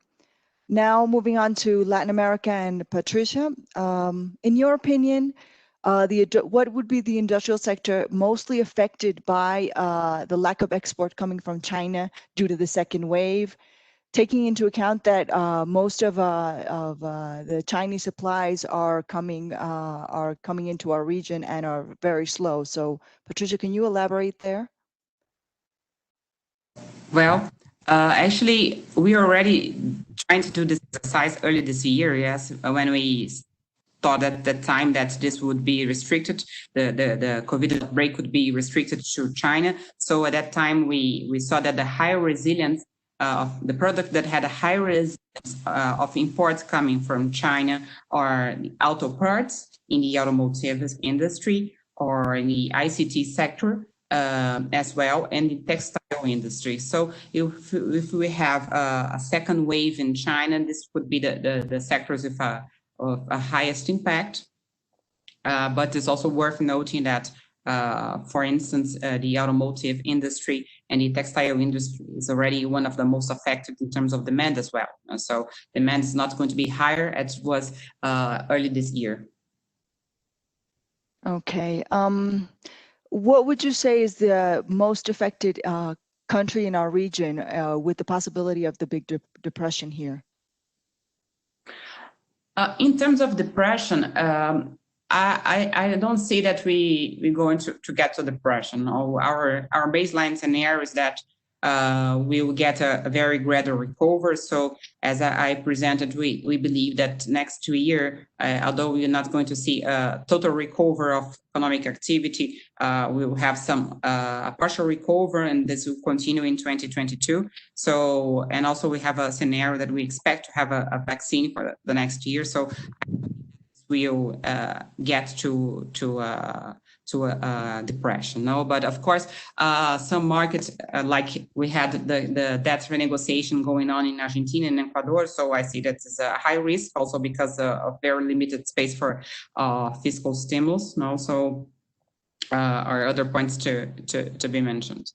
Now moving on to Latin America and Patricia. In your opinion, what would be the industrial sector mostly affected by the lack of export coming from China due to the second wave, taking into account that most of the Chinese supplies are coming into our region and are very slow? So, Patricia, can you elaborate there? Well, actually, we are already trying to do this exercise early this year, yes, when we thought at the time that this would be restricted, the COVID outbreak would be restricted to China. So at that time, we saw that the higher resilience of the product that had a higher resilience of imports coming from China are the auto parts in the automotive industry or in the ICT sector. As well, and the textile industry. So if we have a second wave in China, this would be the sectors of a highest impact. But it's also worth noting that, for instance, the automotive industry and the textile industry is already one of the most affected in terms of demand as well. So demand is not going to be higher as was early this year. Okay. What would you say is the most affected country in our region with the possibility of the big depression here? In terms of depression, I don't see that we're going to get to depression. Our baseline scenario is that we will get a very gradual recovery. So as I presented, we believe that next 2 years, although we're not going to see a total recovery of economic activity, we will have some partial recovery, and this will continue in 2022. So, and also we have a scenario that we expect to have a vaccine for the next year. So we'll get to depression. No, but of course, some markets like we had the debt renegotiation going on in Argentina and Ecuador. So I see that it's a high risk also because of very limited space for fiscal stimulus. And also are other points to be mentioned.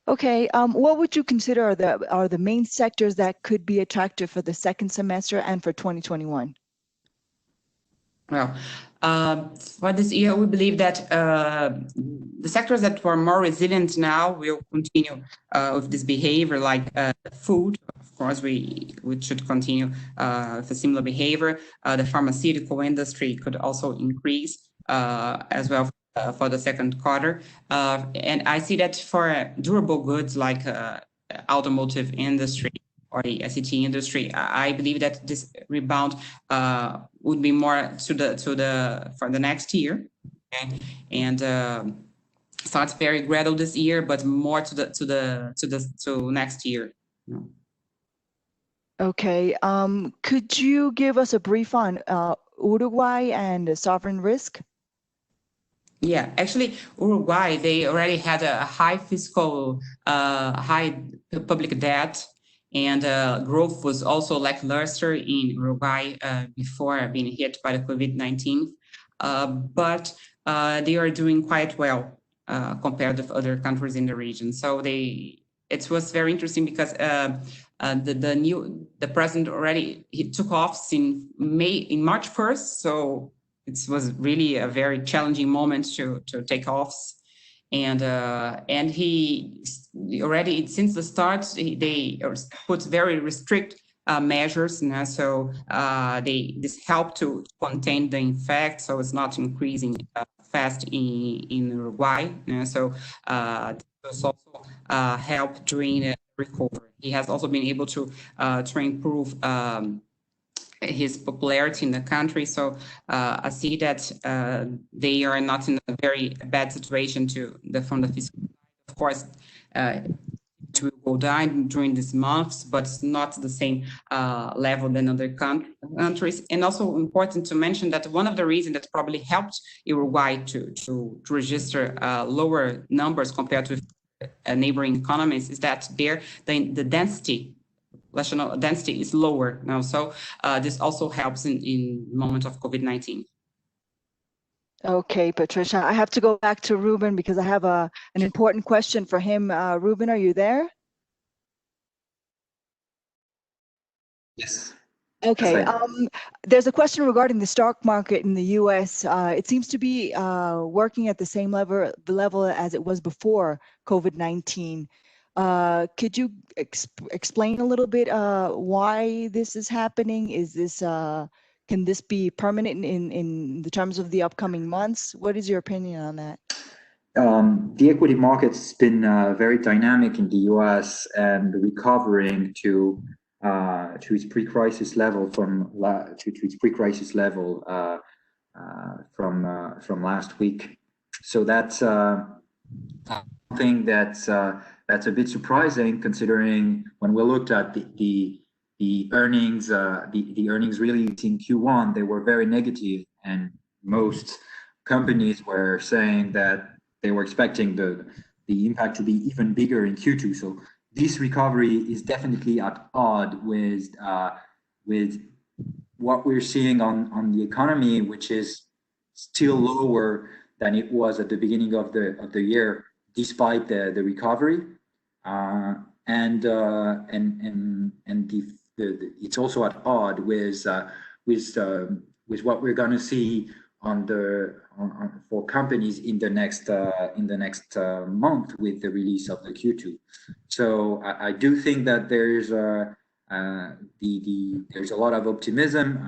Okay, what would you consider are the main sectors that could be attractive for the second semester and for 2021? Well, for this year, we believe that the sectors that were more resilient now will continue with this behavior, like food. Of course, we should continue with a similar behavior. The pharmaceutical industry could also increase as well for the second quarter. And I see that for durable goods like automotive industry or the ICT industry, I believe that this rebound would be more for the next year, okay? And so it's very gradual this year, but more to next year. Okay, could you give us a brief on Uruguay and sovereign risk? Yeah, actually, Uruguay, they already had a high fiscal, high public debt. And growth was also lackluster in Uruguay before being hit by the COVID-19. But they are doing quite well compared with other countries in the region. So it was very interesting because the president already took office in March 1st. So it was really a very challenging moment to take office. And he already, since the start, they put very restrict measures. So this helped to contain the infect, so it's not increasing fast in Uruguay. So this also helped during the recovery. He has also been able to improve his popularity in the country. So I see that they are not in a very bad situation from the fiscal side. Of course, it will go down during these months, but it's not the same level than other countries. And also important to mention that one of the reasons that probably helped Uruguay to register lower numbers compared to neighboring economies is that there the density, national density is lower now. So this also helps in moment of COVID-19. Okay, Patricia, I have to go back to Ruben because I have an important question for him. Ruben, are you there? Yes. Okay, Yes, there's a question regarding the stock market in the US. It seems to be working at the same level as it was before COVID-19. Could you explain a little bit why this is happening? Is this can this be permanent in the terms of the upcoming months? What is your opinion on that? The equity market's been very dynamic in the US and recovering to its pre-crisis level from last week. So that's something that's a bit surprising, considering when we looked at the earnings, the earnings released in Q1, they were very negative, and most companies were saying that they were expecting the impact to be even bigger in Q2. So this recovery is definitely at odds with what we're seeing on the economy, which is still lower than it was at the beginning of the year, despite the recovery. It's also at odds with what we're going to see for companies in the next month with the release of the Q2. So I do think that there's a lot of optimism.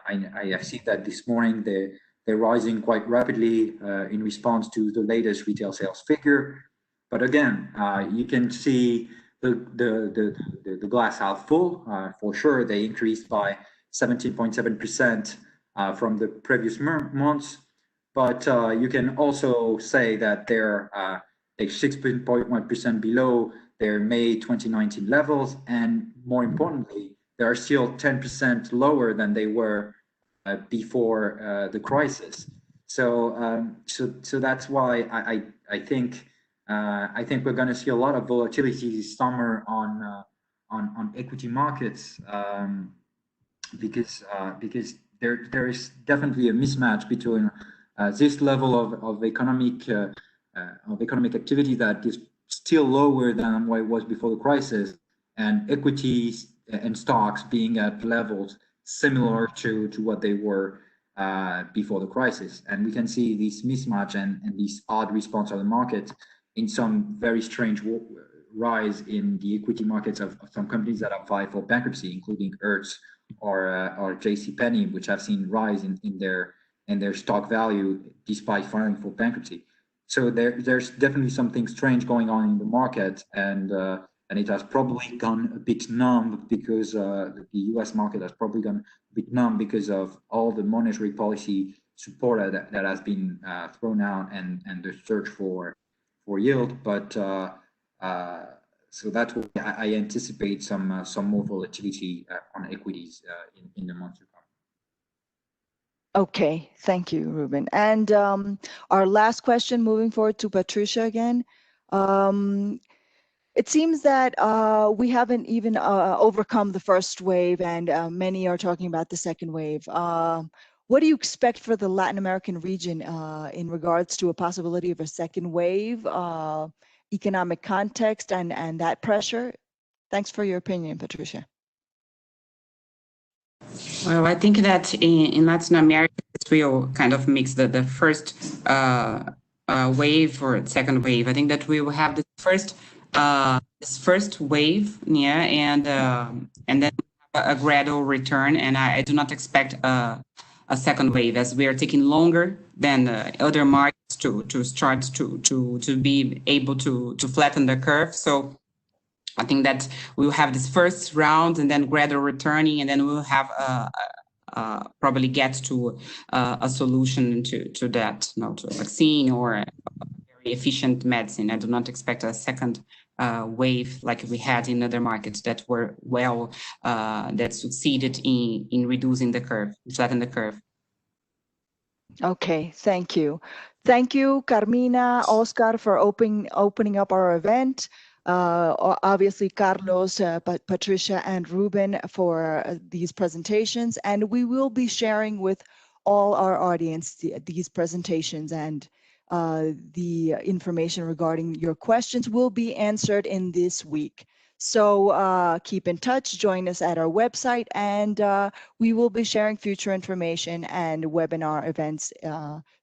I have seen that this morning they're rising quite rapidly in response to the latest retail sales figure. But again, you can see the glass half full. For sure, they increased by 17.7% from the previous months. But you can also say that they're 6.1% below their May 2019 levels, and more importantly, they are still 10% lower than they were before the crisis. So that's why I think we're going to see a lot of volatility this summer on equity markets, because there is definitely a mismatch between this level of economic activity that is still lower than what it was before the crisis, and equities and stocks being at levels similar to what they were before the crisis. And we can see this mismatch and this odd response of the market in some very strange rise in the equity markets of some companies that have filed for bankruptcy, including Hertz or JCPenney, which have seen rise in their stock value despite filing for bankruptcy. So there's definitely something strange going on in the market, and it has probably gone a bit numb because the US market has probably gone a bit numb because of all the monetary policy support that has been thrown out and the search for yield. But so that's why I anticipate some more volatility on equities in the months to come. Okay, thank you, Ruben. And our last question, moving forward to Patricia again. It seems that we haven't even overcome the first wave, and many are talking about the second wave. What do you expect for the Latin American region in regards to a possibility of a second wave, economic context, and that pressure? Thanks for your opinion, Patricia. Well, I think that in Latin America, it will kind of mix the first wave or second wave. I think that we will have this first wave, yeah, and then a gradual return. And I do not expect a second wave, as we are taking longer than other markets to start to be able to flatten the curve. So I think that we'll have this first round and then gradual returning, and then we'll have probably get to a solution to that, to a vaccine or a very efficient medicine. I do not expect a second wave like we had in other markets that were that succeeded in reducing the curve, flatten the curve. Okay, thank you. Thank you, Carmina, Oscar, for opening up our event. Obviously, Carlos, Patricia, and Ruben for these presentations. And we will be sharing with all our audience these presentations, and the information regarding your questions will be answered in this week. So keep in touch, join us at our website, and we will be sharing future information and webinar events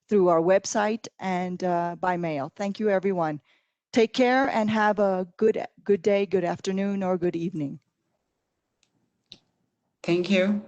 through our website and by mail. Thank you, everyone. Take care and have a good day, good afternoon, or good evening. Thank you.